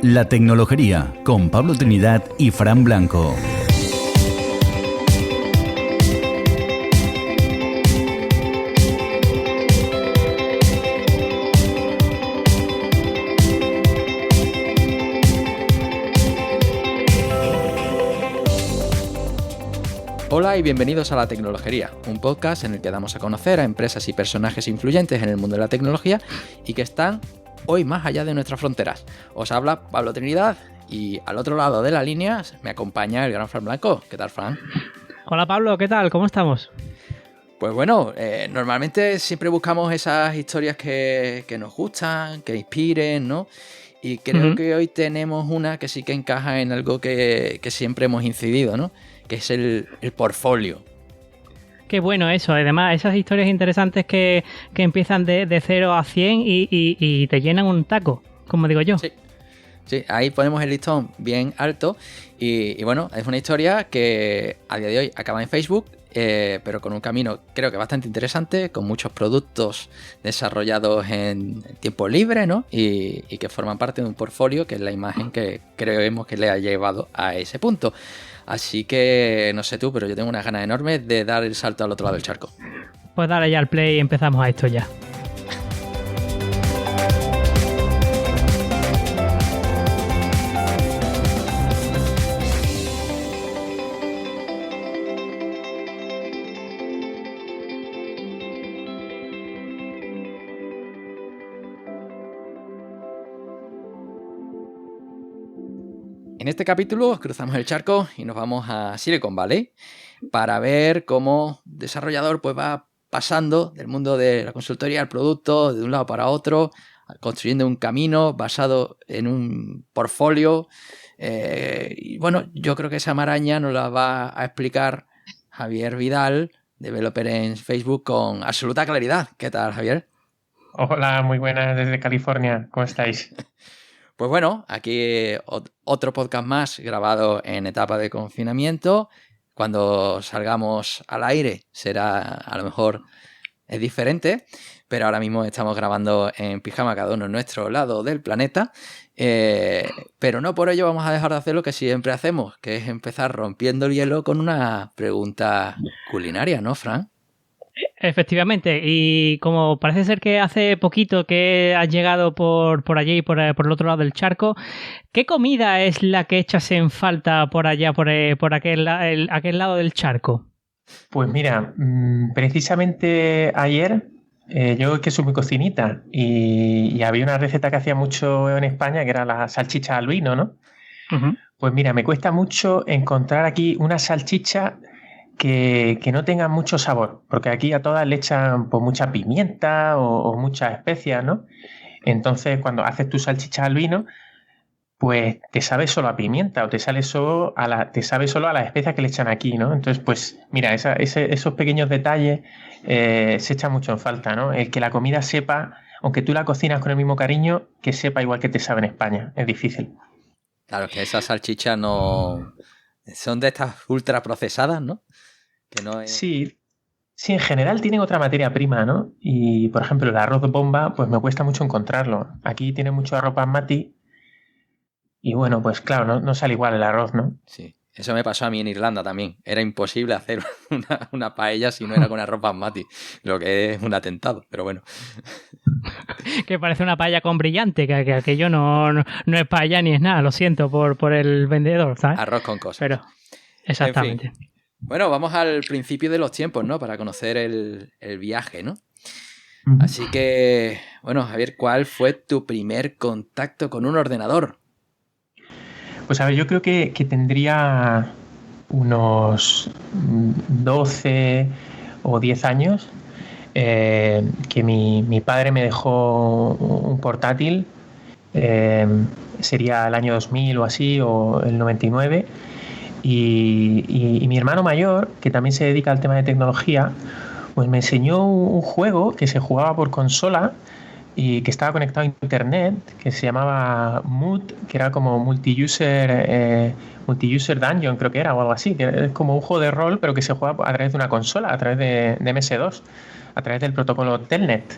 La Tecnologería, con Pablo Trinidad y Fran Blanco. Hola y bienvenidos a La Tecnologería, un podcast en el que damos a conocer a empresas y personajes influyentes en el mundo de la tecnología y que están hoy más allá de nuestras fronteras. Os habla Pablo Trinidad y al otro lado de la línea me acompaña el gran Fran Blanco. ¿Qué tal, Fran? Hola Pablo, ¿qué tal? ¿Cómo estamos? Pues bueno, normalmente siempre buscamos esas historias que nos gustan, que inspiren, ¿no? Y creo que hoy tenemos una que sí que encaja en algo que siempre hemos incidido, ¿no? Que es el portfolio. Qué bueno eso, además esas historias interesantes que empiezan de 0 a 100 y te llenan un taco, como digo yo. Sí, ahí ponemos el listón bien alto y bueno, es una historia que a día de hoy acaba en Facebook, pero con un camino creo que bastante interesante, con muchos productos desarrollados en tiempo libre, ¿no? Y que forman parte de un portfolio, que es la imagen que creemos que le ha llevado a ese punto. Así que no sé tú, pero yo tengo unas ganas enormes de dar el salto al otro lado del charco. Pues dale ya al play y empezamos a esto ya. En este capítulo cruzamos el charco y nos vamos a Silicon Valley para ver cómo un desarrollador pues va pasando del mundo de la consultoría al producto de un lado para otro, construyendo un camino basado en un portfolio. Y bueno, yo creo que esa maraña nos la va a explicar Javier Vidal, developer en Facebook, con absoluta claridad. ¿Qué tal, Javier? Hola, muy buenas desde California. ¿Cómo estáis? Pues bueno, aquí otro podcast más grabado en etapa de confinamiento. Cuando salgamos al aire será, a lo mejor es diferente, pero ahora mismo estamos grabando en pijama, cada uno en nuestro lado del planeta. Pero no por ello vamos a dejar de hacer lo que siempre hacemos, que es empezar rompiendo el hielo con una pregunta culinaria, ¿no, Fran? Efectivamente, y como parece ser que hace poquito que has llegado por allí, por el otro lado del charco, ¿qué comida es la que echas en falta por allá, por aquel lado del charco? Pues mira, precisamente ayer, yo que soy muy cocinita y había una receta que hacía mucho en España, que era la salchicha al vino, ¿no? Uh-huh. Pues mira, me cuesta mucho encontrar aquí una salchicha que no tengan mucho sabor, porque aquí a todas le echan pues mucha pimienta o muchas especias, ¿no? Entonces, cuando haces tu salchicha al vino, pues te sabe solo a pimienta o te sabe solo a las especias que le echan aquí, ¿no? Entonces, pues mira, esos pequeños detalles se echan mucho en falta, ¿no? El que la comida sepa, aunque tú la cocinas con el mismo cariño, que sepa igual que te sabe en España. Es difícil. Claro, que esas salchichas no son de estas ultra procesadas, ¿no? Que no es... Sí, en general tienen otra materia prima, ¿no? Y, por ejemplo, el arroz bomba, pues me cuesta mucho encontrarlo. Aquí tiene mucho arroz basmati y, bueno, pues claro, no sale igual el arroz, ¿no? Sí, eso me pasó a mí en Irlanda también. Era imposible hacer una paella si no era con arroz basmati, lo que es un atentado, pero bueno. Que parece una paella con brillante, que aquello no es paella ni es nada, lo siento por el vendedor, ¿sabes? Arroz con cosas. Pero, exactamente. En fin. Bueno, vamos al principio de los tiempos, ¿no? Para conocer el viaje, ¿no? Uh-huh. Así que, bueno, Javier, ¿cuál fue tu primer contacto con un ordenador? Pues a ver, yo creo que tendría unos 12 o 10 años, que mi padre me dejó un portátil, sería el año 2000 o así, o el 99, y mi hermano mayor, que también se dedica al tema de tecnología, pues me enseñó un juego que se jugaba por consola y que estaba conectado a internet, que se llamaba Mood, que era como multi-user dungeon, creo que era, o algo así, que es como un juego de rol, pero que se juega a través de una consola, a través de MS2, a través del protocolo Telnet.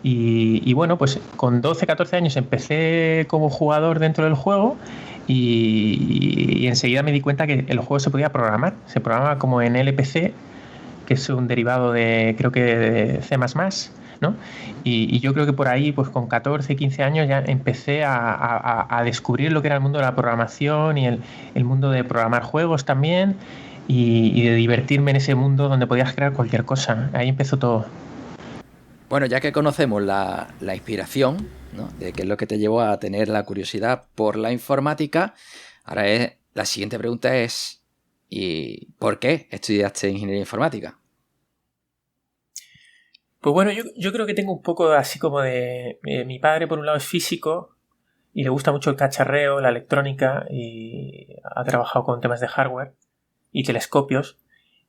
Y bueno, pues con 12, 14 años empecé como jugador dentro del juego y enseguida me di cuenta que el juego se podía programar. Se programaba como en LPC, que es un derivado de, creo que de C++, ¿no? Y yo creo que por ahí, pues con 14, 15 años ya empecé a descubrir lo que era el mundo de la programación y el mundo de programar juegos también y de divertirme en ese mundo donde podías crear cualquier cosa. Ahí empezó todo. Bueno, ya que conocemos la inspiración, ¿no?, de qué es lo que te llevó a tener la curiosidad por la informática, ahora la siguiente pregunta es, ¿y por qué estudiaste ingeniería informática? Pues bueno, yo creo que tengo un poco así como de... mi padre por un lado es físico y le gusta mucho el cacharreo, la electrónica y ha trabajado con temas de hardware y telescopios.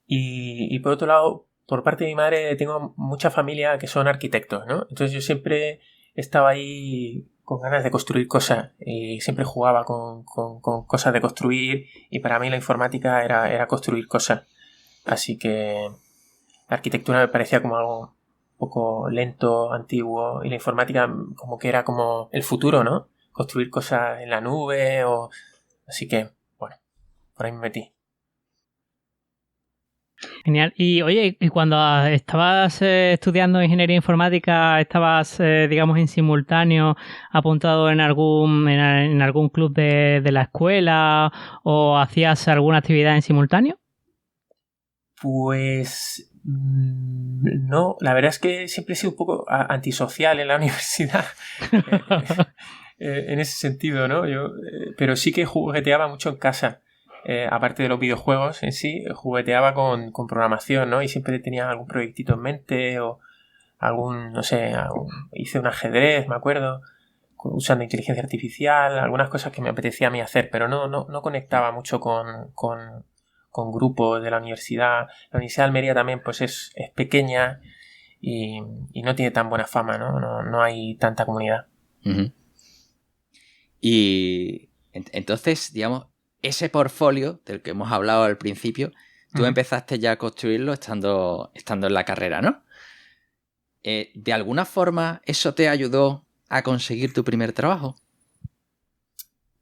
Y por otro lado, por parte de mi madre tengo mucha familia que son arquitectos, ¿no? Entonces yo siempre estaba ahí con ganas de construir cosas y siempre jugaba con cosas de construir y para mí la informática era construir cosas. Así que la arquitectura me parecía como algo un poco lento, antiguo y la informática como que era como el futuro, ¿no? Construir cosas en la nube o... Así que, bueno, por ahí me metí. Genial. Y oye, y cuando estabas estudiando ingeniería informática, ¿estabas, digamos, en simultáneo apuntado en algún club de la escuela o hacías alguna actividad en simultáneo? Pues no, la verdad es que siempre he sido un poco antisocial en la universidad. En ese sentido, ¿no? Pero sí que jugueteaba mucho en casa. Aparte de los videojuegos en sí, jugueteaba con programación, ¿no? Y siempre tenía algún proyectito en mente o no sé, hice un ajedrez, me acuerdo, usando inteligencia artificial, algunas cosas que me apetecía a mí hacer, pero no conectaba mucho con grupos de la universidad. La Universidad de Almería también pues es pequeña y no tiene tan buena fama, ¿no? No hay tanta comunidad. Uh-huh. Y entonces, digamos, ese portfolio del que hemos hablado al principio, tú empezaste ya a construirlo estando en la carrera, ¿no? ¿De alguna forma eso te ayudó a conseguir tu primer trabajo?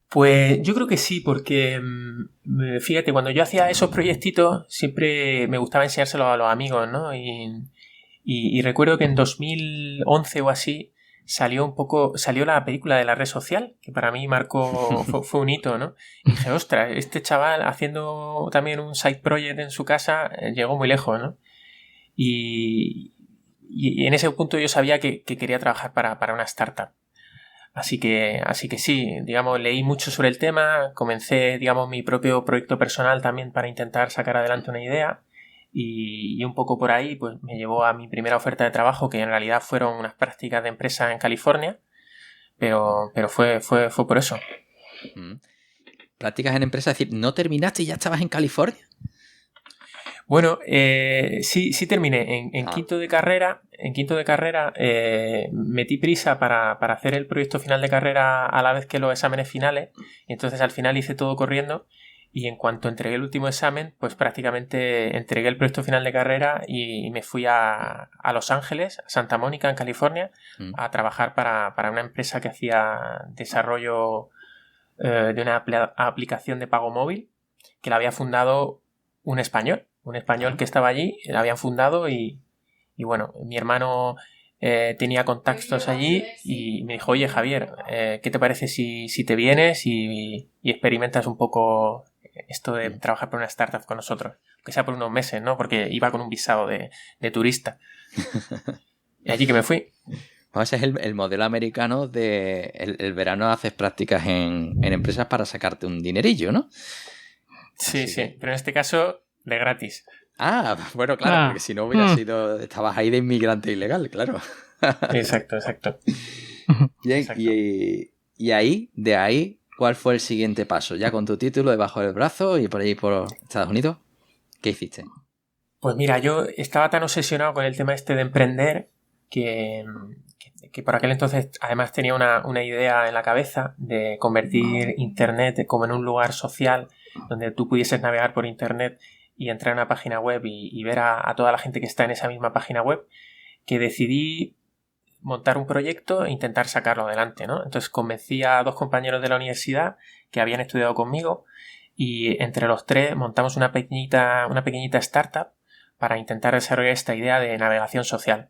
Pues yo creo que sí, porque fíjate, cuando yo hacía esos proyectitos siempre me gustaba enseñárselos a los amigos, ¿no? Y recuerdo que en 2011 o así salió la película de La Red Social, que para mí fue un hito, ¿no? Y dije, ostras, este chaval haciendo también un side project en su casa llegó muy lejos, ¿no? Y en ese punto yo sabía que quería trabajar para una startup. Así que sí, digamos, leí mucho sobre el tema, comencé, digamos, mi propio proyecto personal también para intentar sacar adelante una idea y un poco por ahí pues me llevó a mi primera oferta de trabajo, que en realidad fueron unas prácticas de empresa en California, pero fue por eso. Prácticas en empresa, es decir, ¿no terminaste y ya estabas en California? Bueno, sí terminé. En quinto de carrera, metí prisa para hacer el proyecto final de carrera a la vez que los exámenes finales. Y entonces al final hice todo corriendo. Y en cuanto entregué el último examen, pues prácticamente entregué el proyecto final de carrera y me fui a Los Ángeles, a Santa Mónica, en California, a trabajar para una empresa que hacía desarrollo de una aplicación de pago móvil que la había fundado un español que estaba allí, la habían fundado y bueno, mi hermano tenía contactos allí y me dijo, oye Javier, ¿qué te parece si te vienes y experimentas un poco esto de trabajar por una startup con nosotros? Que sea por unos meses, ¿no? Porque iba con un visado de turista. Y allí que me fui. Ese es el modelo americano de el verano haces prácticas en empresas para sacarte un dinerillo, ¿no? Sí, pero en este caso de gratis. Ah, bueno, claro, porque si no hubiera estabas ahí de inmigrante ilegal, claro. Exacto. Bien, Exacto. Y de ahí, ¿cuál fue el siguiente paso? Ya con tu título debajo del brazo y por ahí por Estados Unidos, ¿qué hiciste? Pues mira, yo estaba tan obsesionado con el tema este de emprender que por aquel entonces además tenía una idea en la cabeza de convertir Internet como en un lugar social donde tú pudieses navegar por Internet y entrar a una página web y ver a toda la gente que está en esa misma página web, que decidí montar un proyecto e intentar sacarlo adelante, ¿no? Entonces convencí a 2 compañeros de la universidad que habían estudiado conmigo y entre los 3 montamos una pequeñita startup para intentar desarrollar esta idea de navegación social.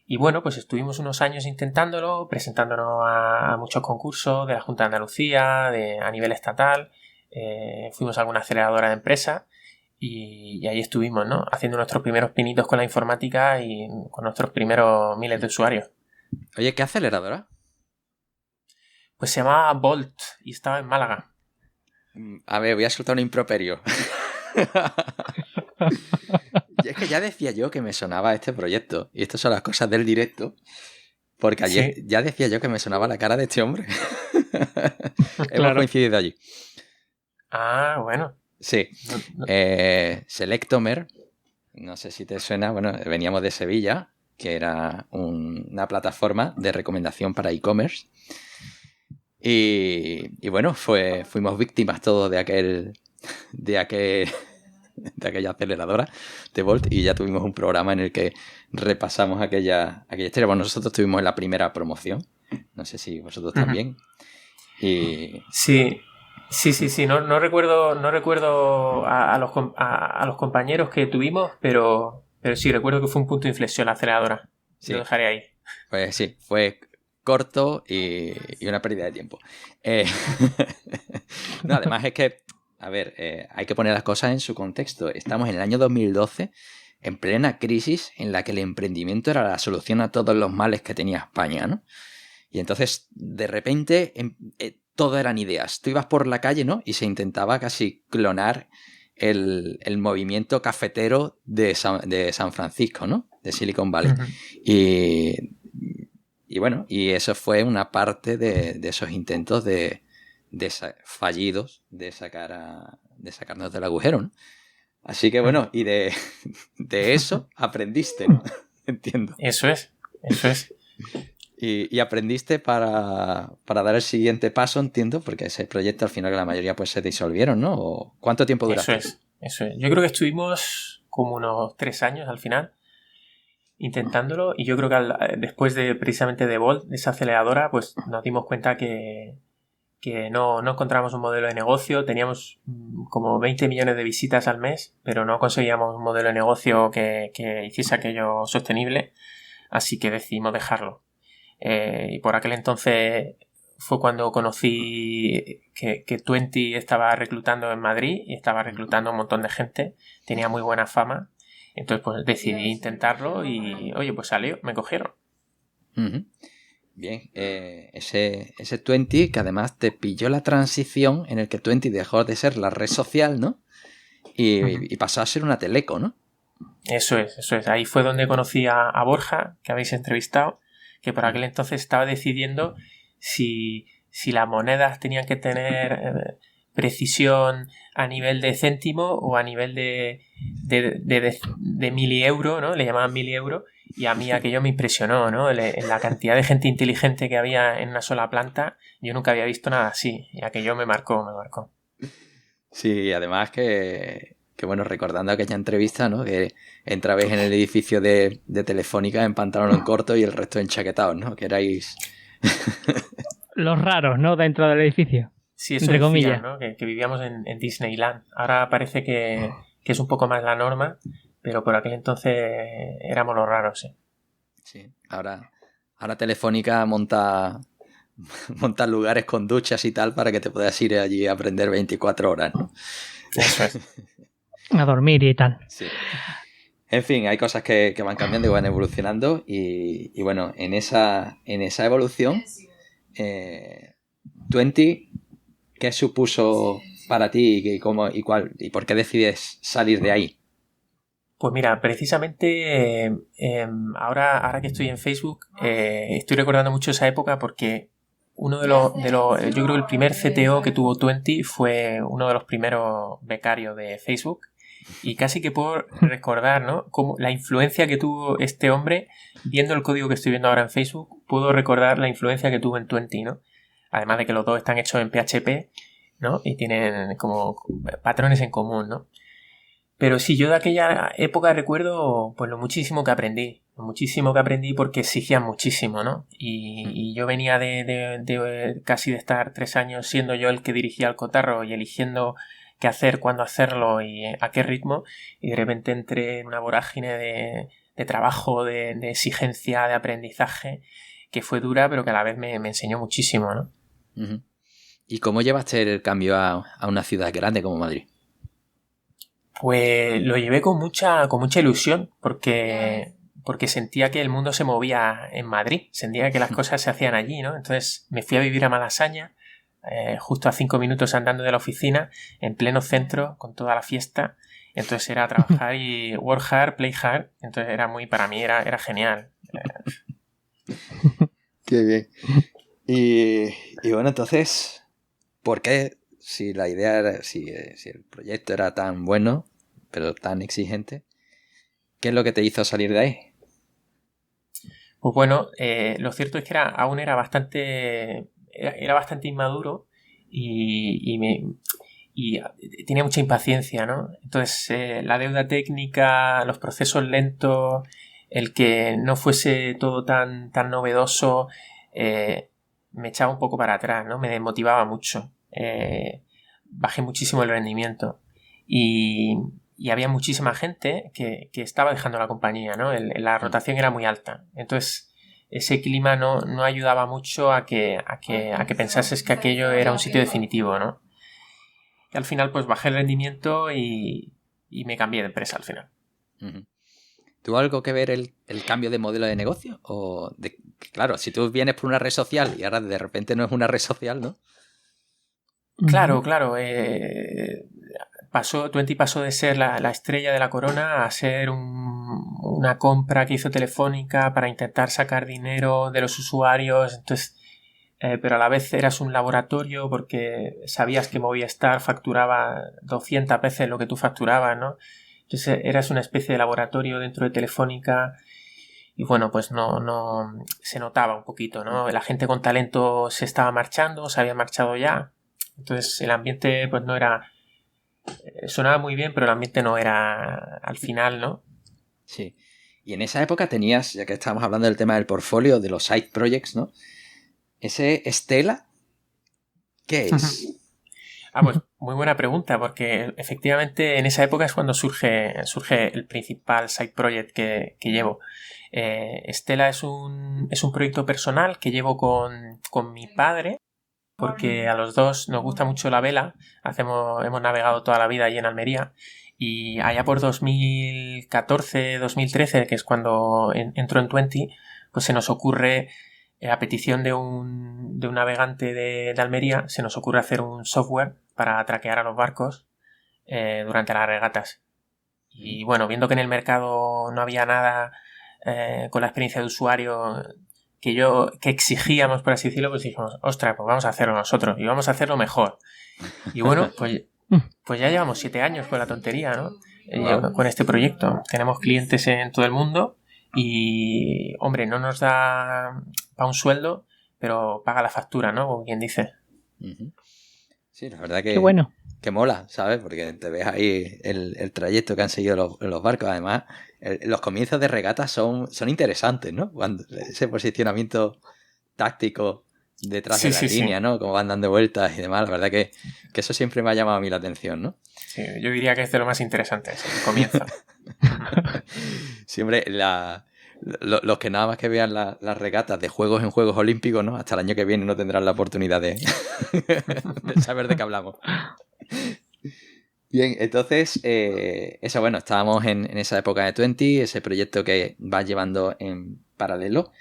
Y bueno, pues estuvimos unos años intentándolo, presentándonos a muchos concursos de la Junta de Andalucía, a nivel estatal, fuimos a alguna aceleradora de empresas y ahí estuvimos, ¿no? Haciendo nuestros primeros pinitos con la informática y con nuestros primeros miles de usuarios. Oye, ¿qué aceleradora? Pues se llamaba Bolt y estaba en Málaga. A ver, voy a soltar un improperio. Y es que ya decía yo que me sonaba este proyecto. Y estas son las cosas del directo. Porque ayer ya decía yo que me sonaba la cara de este hombre. Hemos coincidido allí. Ah, bueno. Sí. Selectomer, no sé si te suena, bueno, veníamos de Sevilla, que era una plataforma de recomendación para e-commerce. Y bueno, fuimos víctimas todos de aquella aceleradora de Bolt y ya tuvimos un programa en el que repasamos aquella historia. Bueno, nosotros estuvimos en la primera promoción, no sé si vosotros también. Y... Sí, no recuerdo a los compañeros que tuvimos, pero sí recuerdo que fue un punto de inflexión la aceleradora. Sí. Lo dejaré ahí. Pues sí, fue corto y una pérdida de tiempo. No, además es que, a ver, hay que poner las cosas en su contexto. Estamos en el año 2012, en plena crisis en la que el emprendimiento era la solución a todos los males que tenía España, ¿no? Y entonces, de repente, todo eran ideas. Tú ibas por la calle, ¿no? Y se intentaba casi clonar el movimiento cafetero de San Francisco, ¿no? De Silicon Valley. Uh-huh. Y bueno, y eso fue una parte de esos intentos fallidos de sacarnos del agujero, ¿no? Así que bueno, y de eso aprendiste, ¿no? Entiendo. Eso es. Y aprendiste para dar el siguiente paso, entiendo, porque ese proyecto al final la mayoría pues se disolvieron, ¿no? ¿O cuánto tiempo duraste? Eso es. Yo creo que estuvimos como unos 3 años al final intentándolo y yo creo que después precisamente de Bolt, de esa aceleradora, pues nos dimos cuenta que no encontrábamos un modelo de negocio. Teníamos como 20 millones de visitas al mes, pero no conseguíamos un modelo de negocio que hiciese aquello sostenible, así que decidimos dejarlo. Y por aquel entonces fue cuando conocí que Twenty estaba reclutando en Madrid y estaba reclutando un montón de gente, tenía muy buena fama, entonces pues decidí intentarlo y oye, pues salió, me cogieron. Uh-huh. Bien, ese Twenty que además te pilló la transición en el que Twenty dejó de ser la red social, ¿no? Y pasó a ser una teleco, ¿no? Eso es, ahí fue donde conocí a Borja, que habéis entrevistado, que por aquel entonces estaba decidiendo si las monedas tenían que tener precisión a nivel de céntimo o a nivel de milieuro, ¿no? Le llamaban milieuro, y a mí aquello me impresionó, ¿no? En la cantidad de gente inteligente que había en una sola planta, yo nunca había visto nada así, y aquello me marcó. Sí, además que bueno, recordando aquella entrevista, ¿no? Que entrabais en el edificio de Telefónica en pantalón corto y el resto enchaquetados, ¿no? Que erais... Los raros, ¿no? Dentro del edificio. Sí, eso entre decía, comillas, ¿no? Que vivíamos en Disneyland. Ahora parece que es un poco más la norma, pero por aquel entonces éramos los raros, sí. Sí, ahora Telefónica monta lugares con duchas y tal para que te puedas ir allí a aprender 24 horas, ¿no? Eso es. A dormir y tal. Sí. En fin, hay cosas que van cambiando y van evolucionando y bueno, en esa evolución, Twenty, ¿qué supuso para ti y cómo y cuál y por qué decides salir de ahí? Pues mira, precisamente ahora que estoy en Facebook, estoy recordando mucho esa época porque uno de los yo creo que el primer CTO que tuvo Twenty fue uno de los primeros becarios de Facebook. Y casi que puedo recordar, ¿no? Como la influencia que tuvo este hombre, viendo el código que estoy viendo ahora en Facebook, puedo recordar la influencia que tuvo en Twenty, ¿no? Además de que los dos están hechos en PHP, ¿no? Y tienen como patrones en común, ¿no? Pero sí, yo de aquella época recuerdo pues lo muchísimo que aprendí porque exigían muchísimo, ¿no? Y yo venía de casi de estar 3 años siendo yo el que dirigía el cotarro y eligiendo qué hacer, cuándo hacerlo y a qué ritmo, y de repente entré en una vorágine de trabajo, de exigencia, de aprendizaje, que fue dura, pero que a la vez me enseñó muchísimo, ¿no? Uh-huh. ¿Y cómo llevaste el cambio a una ciudad grande como Madrid? Pues lo llevé con mucha ilusión, porque sentía que el mundo se movía en Madrid, sentía que las cosas se hacían allí, ¿no? Entonces me fui a vivir a Malasaña, justo a 5 minutos andando de la oficina, en pleno centro, con toda la fiesta. Entonces era trabajar y work hard, play hard. Entonces para mí era genial. Qué bien. Y bueno, entonces, ¿por qué, si la idea era, si el proyecto era tan bueno, pero tan exigente, qué es lo que te hizo salir de ahí? Pues bueno, lo cierto es que aún era bastante inmaduro y tenía mucha impaciencia, ¿no? Entonces, la deuda técnica, los procesos lentos, el que no fuese todo tan novedoso, me echaba un poco para atrás, ¿no? Me desmotivaba mucho. Bajé muchísimo el rendimiento y había muchísima gente que estaba dejando la compañía, ¿no? La rotación era muy alta. Entonces, ese clima no ayudaba mucho a que pensases que aquello era un sitio definitivo, ¿no? Y al final, pues bajé el rendimiento y me cambié de empresa al final. Uh-huh. ¿Tuvo algo que ver el cambio de modelo de negocio? Claro, si tú vienes por una red social y ahora de repente no es una red social, ¿no? Claro. Twenty pasó de ser la estrella de la corona a ser una compra que hizo Telefónica para intentar sacar dinero de los usuarios. Entonces, pero a la vez eras un laboratorio porque sabías que Movistar facturaba 200 veces lo que tú facturabas, ¿no? Entonces eras una especie de laboratorio dentro de Telefónica y bueno, pues no se notaba un poquito, ¿no? La gente con talento se estaba marchando, se había marchado ya. Entonces el ambiente pues no era... sonaba muy bien, pero el ambiente no era al final, ¿no? Sí. Y en esa época tenías, ya que estábamos hablando del tema del portfolio, de los side projects, ¿no? ¿Ese Stella qué es? Pues muy buena pregunta, porque efectivamente en esa época es cuando surge el principal side project que llevo. Stella es un proyecto personal que llevo con mi padre, porque a los dos nos gusta mucho la vela. Hemos navegado toda la vida allí en Almería, y allá por 2014, 2013, que es cuando entró en Twenty, pues se nos ocurre, a petición de un navegante de Almería, se nos ocurre hacer un software para traquear a los barcos durante las regatas. Y bueno, viendo que en el mercado no había nada con la experiencia de usuario que exigíamos, por así decirlo, pues dijimos, ostras, pues vamos a hacerlo nosotros y vamos a hacerlo mejor. Y bueno, pues ya llevamos 7 años con la tontería, ¿no? Con este proyecto. Tenemos clientes en todo el mundo y, hombre, no nos da para un sueldo, pero paga la factura, ¿no? Como quien dice. Uh-huh. Sí, la verdad que... Qué bueno. Que mola, ¿sabes? Porque te ves ahí el trayecto que han seguido los barcos. Además, los comienzos de regata son interesantes, ¿no? Ese posicionamiento táctico detrás de la línea, ¿no? Como van dando vueltas y demás. La verdad que eso siempre me ha llamado a mí la atención, ¿no? Sí, yo diría que es de lo más interesante, el comienzo. Siempre los que nada más que vean las regatas de juegos en Juegos Olímpicos, ¿no? Hasta el año que viene no tendrán la oportunidad de saber de qué hablamos. Bien, entonces, eso, bueno, estábamos en esa época de Twenty, ese proyecto que vas llevando en paralelo.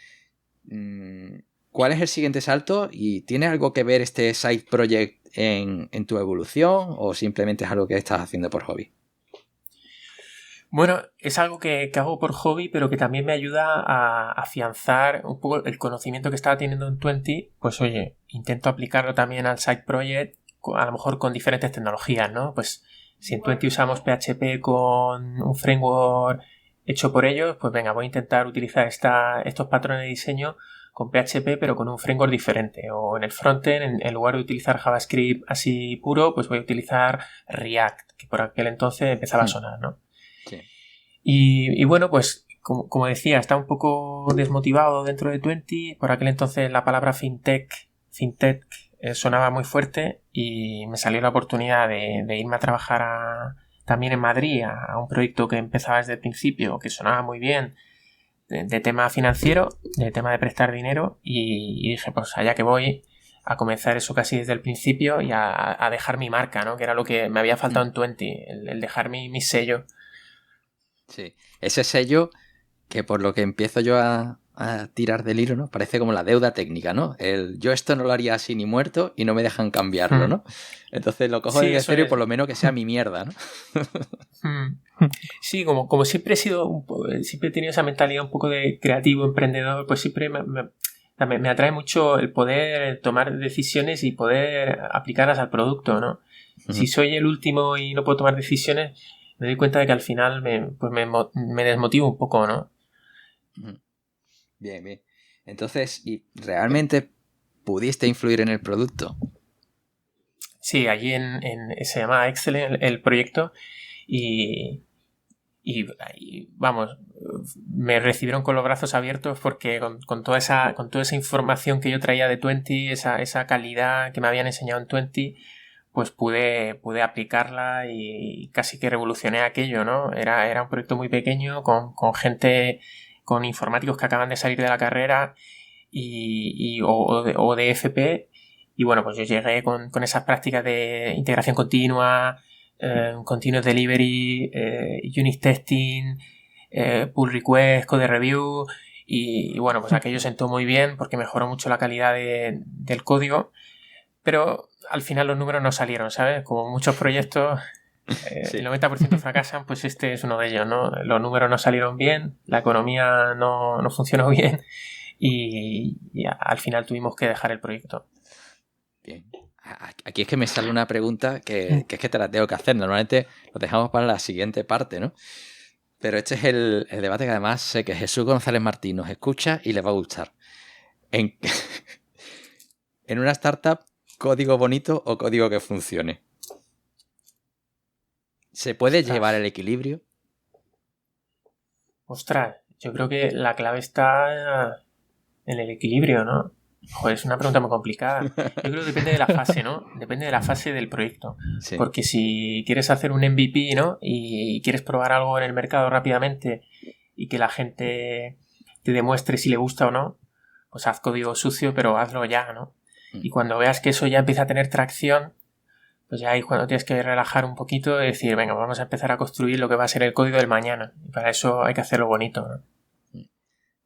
¿Cuál es el siguiente salto? ¿Y tiene algo que ver este side project en tu evolución o simplemente es algo que estás haciendo por hobby? Bueno, es algo que hago por hobby, pero que también me ayuda a afianzar un poco el conocimiento que estaba teniendo en Twenty. Pues oye, intento aplicarlo también al side project, a lo mejor con diferentes tecnologías, ¿no? Pues si en Twenty usamos PHP con un framework hecho por ellos, pues venga, voy a intentar utilizar estos patrones de diseño con PHP, pero con un framework diferente. O en el frontend, en lugar de utilizar JavaScript así puro, pues voy a utilizar React, que por aquel entonces empezaba a sonar, ¿no? Sí. Y bueno, pues como decía, está un poco desmotivado dentro de Twenty. Por aquel entonces la palabra fintech sonaba muy fuerte y me salió la oportunidad de irme a trabajar también en Madrid a un proyecto que empezaba desde el principio, que sonaba muy bien, de tema financiero, de tema de prestar dinero, y dije, pues allá que voy a comenzar eso casi desde el principio y a dejar mi marca, ¿no? Que era lo que me había faltado en Twenty, el dejar mi sello. Sí, ese sello que por lo que empiezo yo a tirar del hilo, ¿no? Parece como la deuda técnica, ¿no? Yo esto no lo haría así ni muerto y no me dejan cambiarlo, ¿no? Entonces lo cojo desde cero y por lo menos que sea mi mierda, ¿no? Sí, como siempre he sido, siempre he tenido esa mentalidad un poco de creativo, emprendedor, pues siempre me atrae mucho el poder tomar decisiones y poder aplicarlas al producto, ¿no? Si soy el último y no puedo tomar decisiones, me doy cuenta de que al final me desmotivo un poco, ¿no? Bien, bien. Entonces, ¿y realmente pudiste influir en el producto? Sí, allí se llama Excel el proyecto y vamos, me recibieron con los brazos abiertos porque con toda esa información que yo traía de Twenty, esa calidad que me habían enseñado en Twenty, pues pude aplicarla y casi que revolucioné aquello, ¿no? Era un proyecto muy pequeño con gente, con informáticos que acaban de salir de la carrera o de FP, y bueno, pues yo llegué con esas prácticas de integración continua, continuous delivery, unit testing, pull request, code review, y bueno, pues aquello sentó muy bien porque mejoró mucho la calidad del código, pero al final los números no salieron, ¿sabes? Como muchos proyectos, Sí. el 90% fracasan, pues este es uno de ellos, ¿no? Los números no salieron bien, la economía no funcionó bien y al final tuvimos que dejar el proyecto. Bien. Aquí es que me sale una pregunta que es que te la tengo que hacer. Normalmente lo dejamos para la siguiente parte, ¿no? Pero este es el debate que además sé que Jesús González Martín nos escucha y le va a gustar. En una startup, ¿código bonito o código que funcione? ¿Se puede llevar el equilibrio? Ostras, yo creo que la clave está en el equilibrio, ¿no? Joder, es una pregunta muy complicada. Yo creo que depende de la fase, ¿no? Depende de la fase del proyecto. Sí. Porque si quieres hacer un MVP, ¿no? Y quieres probar algo en el mercado rápidamente y que la gente te demuestre si le gusta o no, pues haz código sucio, pero hazlo ya, ¿no? Y cuando veas que eso ya empieza a tener tracción, pues ya ahí cuando tienes que relajar un poquito y decir, venga, vamos a empezar a construir lo que va a ser el código del mañana. Y para eso hay que hacerlo bonito, ¿no?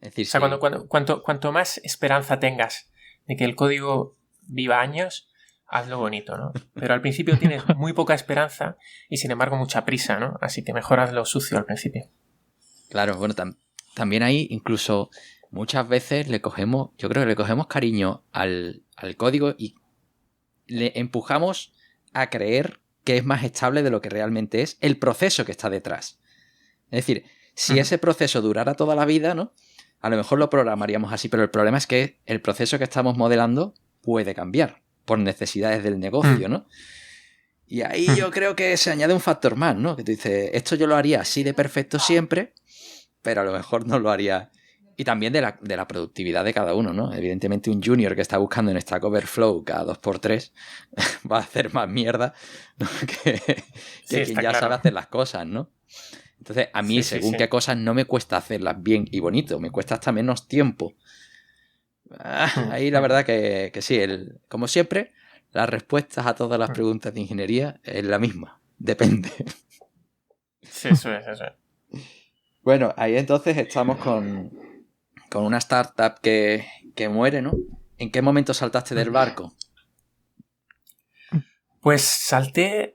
Es decir, o sea, cuanto más esperanza tengas de que el código viva años, hazlo bonito, ¿no? Pero al principio tienes muy poca esperanza y sin embargo mucha prisa, ¿no? Así que mejor hazlo sucio al principio. Claro, bueno, también ahí incluso muchas veces yo creo que le cogemos cariño al código y le empujamos a creer que es más estable de lo que realmente es el proceso que está detrás. Es decir, si ese proceso durara toda la vida, ¿no? A lo mejor lo programaríamos así, pero el problema es que el proceso que estamos modelando puede cambiar por necesidades del negocio, ¿no? Y ahí yo creo que se añade un factor más, ¿no? Que tú dices, esto yo lo haría así de perfecto siempre, pero a lo mejor no lo haría. Y también de la productividad de cada uno, ¿no? Evidentemente un junior que está buscando en Stack Overflow cada 2x3 va a hacer más mierda, ¿no? que quien ya claro. sabe hacer las cosas, ¿no? Entonces, a mí, según qué cosas, no me cuesta hacerlas bien y bonito, me cuesta hasta menos tiempo. Ahí la verdad que sí, como siempre, las respuestas a todas las preguntas de ingeniería es la misma, depende. Sí, eso es. Bueno, ahí entonces estamos con una startup que muere, ¿no? ¿En qué momento saltaste del barco? Pues salté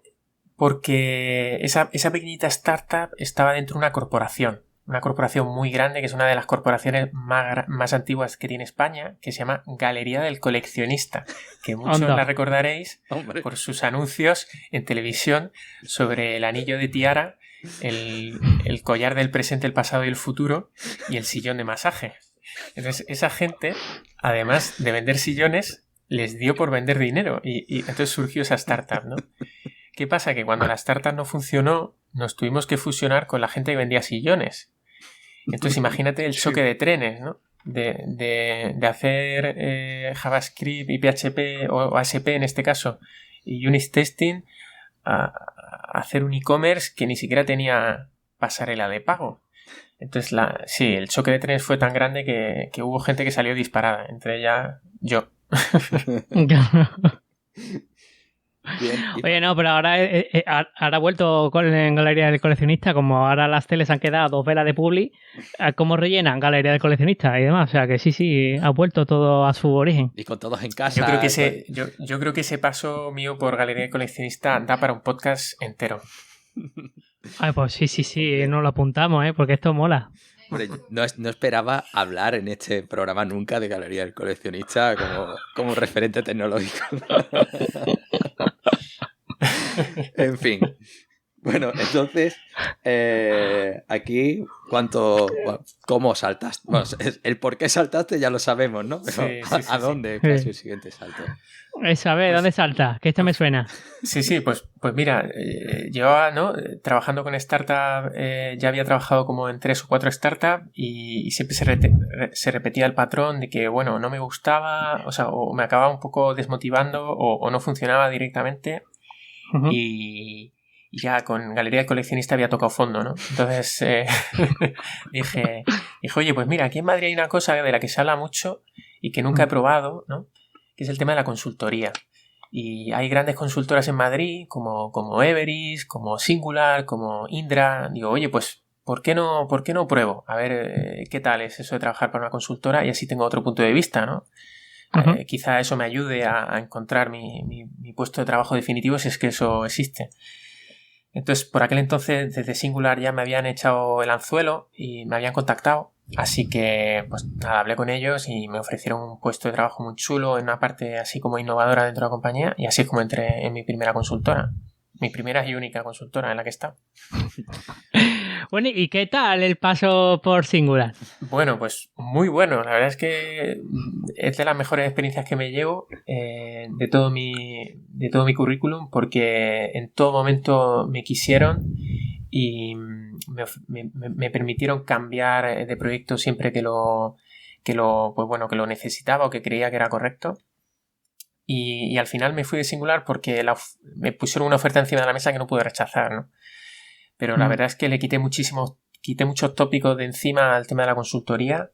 porque esa pequeñita startup estaba dentro de una corporación muy grande, que es una de las corporaciones más antiguas que tiene España, que se llama Galería del Coleccionista, que muchos la recordaréis por sus anuncios en televisión sobre el anillo de tiara, el collar del presente, el pasado y el futuro y el sillón de masaje. Entonces, esa gente, además de vender sillones, les dio por vender dinero y entonces surgió esa startup, ¿no? ¿Qué pasa? Que cuando la startup no funcionó, nos tuvimos que fusionar con la gente que vendía sillones. Entonces, imagínate el choque de trenes, ¿no? De hacer JavaScript y PHP o ASP en este caso y unit testing a hacer un e-commerce que ni siquiera tenía pasarela de pago. Entonces, sí, el choque de trenes fue tan grande que hubo gente que salió disparada, entre ellas yo. Bien. Oye, no, pero ahora ha vuelto en Galería del Coleccionista, como ahora las teles han quedado 2 velas de publi, ¿cómo rellenan Galería del Coleccionista y demás? O sea que sí, ha vuelto todo a su origen. Y con todos en casa. Yo creo que ese paso mío por Galería del Coleccionista da para un podcast entero. Ay, pues sí, nos lo apuntamos, porque esto mola. Hombre, no esperaba hablar en este programa nunca de Galería del Coleccionista como referente tecnológico. En fin. Bueno, entonces, aquí, ¿cómo saltaste? Bueno, el por qué saltaste ya lo sabemos, ¿no? Pero sí, ¿a dónde fue el siguiente salto? A ver, ¿dónde salta? Que esta me suena. Sí, pues mira, llevaba, ¿no? Trabajando con startup, ya había trabajado como en 3 o 4 startups y siempre se repetía el patrón de que, bueno, no me gustaba, o sea, o me acababa un poco desmotivando o no funcionaba directamente. Uh-huh. Y ya con Galería de Coleccionista había tocado fondo, ¿no? Entonces dije, oye, pues mira, aquí en Madrid hay una cosa de la que se habla mucho y que nunca he probado, ¿no? Que es el tema de la consultoría. Y hay grandes consultoras en Madrid, como Everis, como Singular, como Indra. Digo, oye, pues, ¿por qué no pruebo? A ver, ¿qué tal es eso de trabajar para una consultora? Y así tengo otro punto de vista, ¿no? Uh-huh. Quizá eso me ayude a encontrar mi puesto de trabajo definitivo si es que eso existe. Entonces, por aquel entonces, desde Singular ya me habían echado el anzuelo y me habían contactado. Así que, pues nada, hablé con ellos y me ofrecieron un puesto de trabajo muy chulo en una parte así como innovadora dentro de la compañía. Y así es como entré en mi primera consultora. Mi primera y única consultora en la que he estado. Bueno, ¿y qué tal el paso por Singular? Bueno, pues muy bueno. La verdad es que es de las mejores experiencias que me llevo de todo mi currículum, porque en todo momento me quisieron y me permitieron cambiar de proyecto siempre que lo necesitaba o que creía que era correcto. Y al final me fui de Singular porque me pusieron una oferta encima de la mesa que no pude rechazar, ¿no? Pero la verdad es que le quité muchos tópicos de encima al tema de la consultoría.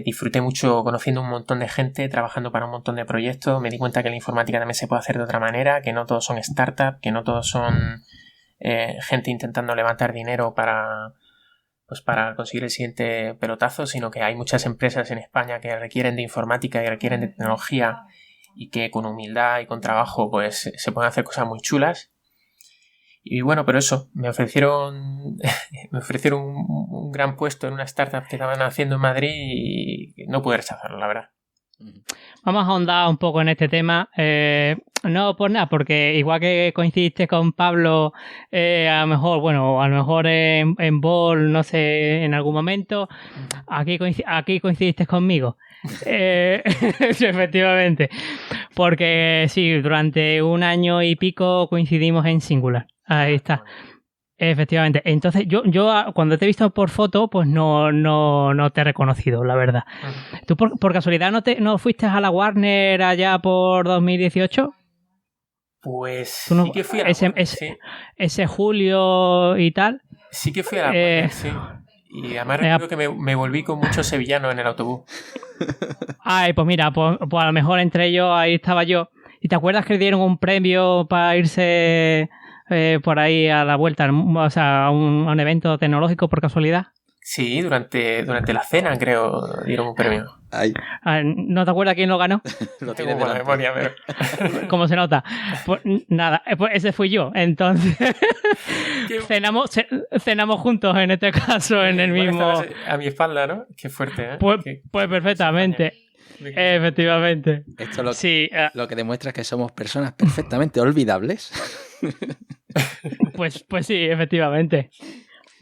Disfruté mucho conociendo un montón de gente, trabajando para un montón de proyectos. Me di cuenta que la informática también se puede hacer de otra manera, que no todos son startups, que no todos son gente intentando levantar dinero para conseguir el siguiente pelotazo, sino que hay muchas empresas en España que requieren de informática y requieren de tecnología y que con humildad y con trabajo pues se pueden hacer cosas muy chulas. Y bueno, pero eso, me ofrecieron un gran puesto en una startup que estaban haciendo en Madrid y no pude rechazarlo, la verdad. Vamos a ahondar un poco en este tema, no por nada, porque igual que coincidiste con Pablo, a lo mejor en Ball, no sé, en algún momento, aquí coincidiste conmigo. Efectivamente, porque sí, durante 1 año y pico coincidimos en Singular. Ahí está. Efectivamente. Entonces, yo cuando te he visto por foto, pues no te he reconocido, la verdad. ¿Tú por casualidad no fuiste a la Warner allá por 2018? Pues sí que fui a la Warner, sí. Ese julio y tal. Sí que fui a la Warner, sí. Y además recuerdo que me volví con muchos sevillanos en el autobús. Ay, pues mira, pues a lo mejor entre ellos ahí estaba yo. ¿Y te acuerdas que le dieron un premio para irse por ahí a la vuelta, o sea, a un evento tecnológico por casualidad? Sí, durante la cena, creo, dieron un premio. Ay. ¿No te acuerdas quién lo ganó? No tengo buena memoria, pero... ¿Cómo se nota? Pues nada, pues ese fui yo. Entonces, cenamos juntos en este caso, en el mismo... A mi espalda, ¿no? Qué fuerte, ¿eh? Pues perfectamente. Efectivamente. Esto lo que demuestra es que somos personas perfectamente olvidables. Pues sí, efectivamente.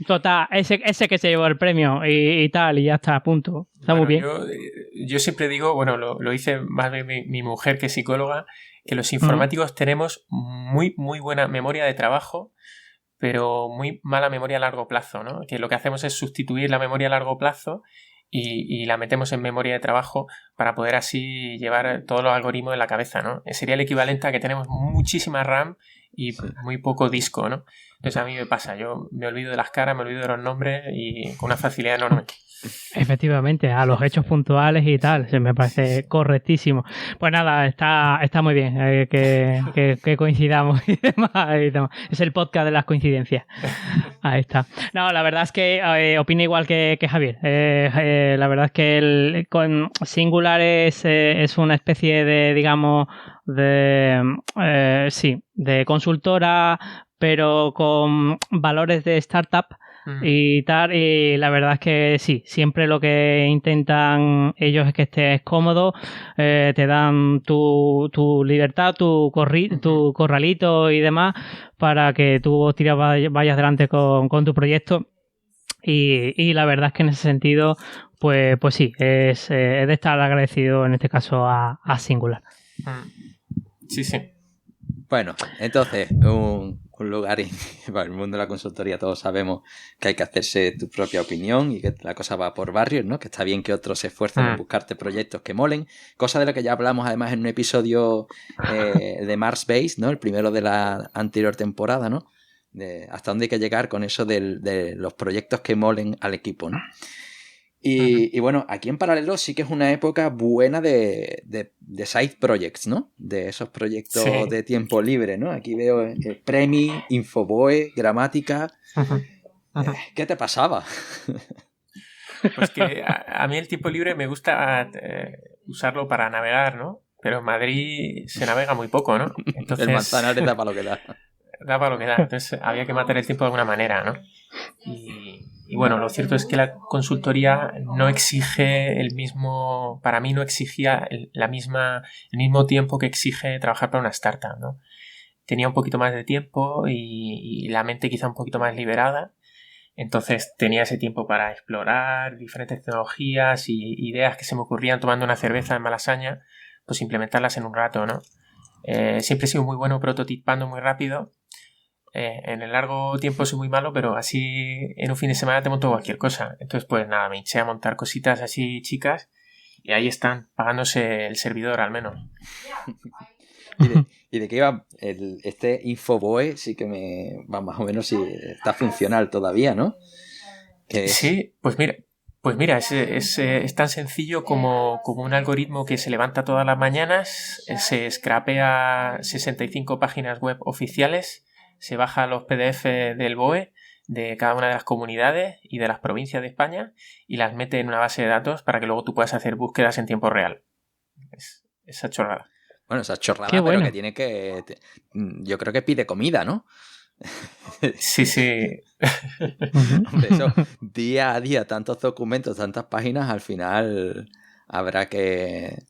Total, ese que se llevó el premio y tal, y ya está, punto. Está muy bien. Yo siempre digo, bueno, lo dice más bien mi mujer que es psicóloga, que los informáticos tenemos muy, muy buena memoria de trabajo, pero muy mala memoria a largo plazo, ¿no? Que lo que hacemos es sustituir la memoria a largo plazo y la metemos en memoria de trabajo para poder así llevar todos los algoritmos en la cabeza, ¿no? Sería el equivalente a que tenemos muchísima RAM y muy poco disco, ¿no? Entonces a mí me pasa, yo me olvido de las caras, me olvido de los nombres y con una facilidad enorme. Efectivamente, a los hechos puntuales y tal, se me parece correctísimo. Pues nada, está muy bien que coincidamos y demás. Es el podcast de las coincidencias. Ahí está. No, la verdad es que opino igual que Javier. La verdad es que con Singular es una especie de, digamos, de consultora, pero con valores de startup y tal, y la verdad es que sí, siempre lo que intentan ellos es que estés cómodo, te dan tu libertad, tu corralito y demás para que tú vayas adelante con tu proyecto. Y la verdad es que en ese sentido pues sí, es de estar agradecido en este caso a Singular. Sí. Bueno, entonces, un lugar para el mundo de la consultoría todos sabemos que hay que hacerse tu propia opinión y que la cosa va por barrios, ¿no? Que está bien que otros se esfuercen en buscarte proyectos que molen, cosa de la que ya hablamos además en un episodio de Mars Base, ¿no? El primero de la anterior temporada, ¿no? De hasta dónde hay que llegar con eso de los proyectos que molen al equipo, ¿no? Y bueno, aquí en paralelo sí que es una época buena de side projects, ¿no? De esos proyectos de tiempo libre, ¿no? Aquí veo Premi, Infoboe, Gramática. ¿Qué te pasaba? Pues que a mí el tiempo libre me gusta usarlo para navegar, ¿no? Pero en Madrid se navega muy poco, ¿no? Entonces, el Manzanares da para lo que da. Da para lo que da. Entonces había que matar el tiempo de alguna manera, ¿no? Y bueno, lo cierto es que la consultoría no exige para mí no exigía el mismo tiempo que exige trabajar para una startup, ¿no? Tenía un poquito más de tiempo y la mente quizá un poquito más liberada, entonces tenía ese tiempo para explorar diferentes tecnologías y ideas que se me ocurrían tomando una cerveza en Malasaña, pues implementarlas en un rato, ¿no? Siempre he sido muy bueno prototipando muy rápido. En el largo tiempo soy muy malo, pero así en un fin de semana te monto cualquier cosa. Entonces pues nada, me hinché a montar cositas así chicas y ahí están, pagándose el servidor al menos. ¿Y de qué iba este Infoboe? Sí que me va más o menos si está funcional todavía, ¿no? Sí, pues mira, es tan sencillo como un algoritmo que se levanta todas las mañanas, se scrapea 65 páginas web oficiales, se baja los PDF del BOE de cada una de las comunidades y de las provincias de España y las mete en una base de datos para que luego tú puedas hacer búsquedas en tiempo real. Esa chorrada. Bueno, esa chorrada, pero bueno, que tiene que... Yo creo que pide comida, ¿no? Sí. Hombre, eso, día a día, tantos documentos, tantas páginas, al final habrá que...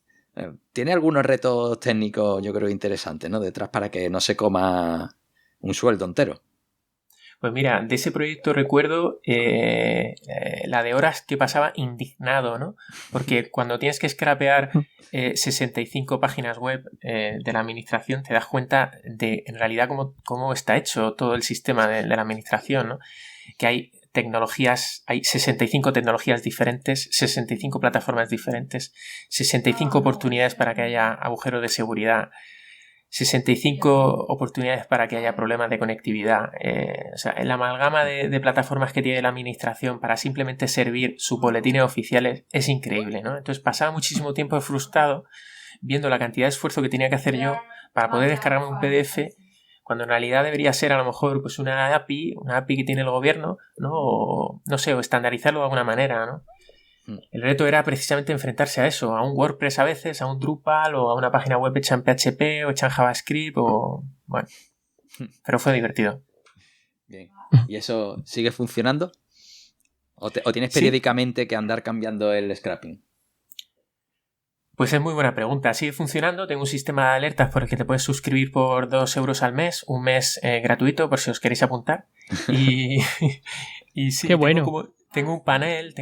Tiene algunos retos técnicos, yo creo, interesantes, ¿no? Detrás para que no se coma un sueldo entero. Pues mira, de ese proyecto recuerdo la de horas que pasaba indignado, ¿no? Porque cuando tienes que scrapear 65 páginas web de la administración, te das cuenta de, en realidad, cómo está hecho todo el sistema de la administración, ¿no? Que hay 65 tecnologías diferentes, 65 plataformas diferentes, 65 oportunidades para que haya agujeros de seguridad, 65 oportunidades para que haya problemas de conectividad. O sea, la amalgama de plataformas que tiene la administración para simplemente servir sus boletines oficiales es increíble, ¿no? Entonces pasaba muchísimo tiempo frustrado viendo la cantidad de esfuerzo que tenía que hacer yo para poder descargarme un PDF, cuando en realidad debería ser a lo mejor pues una API que tiene el gobierno, ¿no? O, no sé, o estandarizarlo de alguna manera, ¿no? El reto era precisamente enfrentarse a eso, a un WordPress a veces, a un Drupal o a una página web hecha en PHP o hecha en JavaScript o... Bueno, pero fue divertido. Bien. ¿Y eso sigue funcionando? ¿O tienes periódicamente que andar cambiando el scrapping? Pues es muy buena pregunta. Sigue funcionando. Tengo un sistema de alertas por el que te puedes suscribir por 2 euros al mes, un mes gratuito por si os queréis apuntar. Y Y sí, Qué bueno. Tengo un panel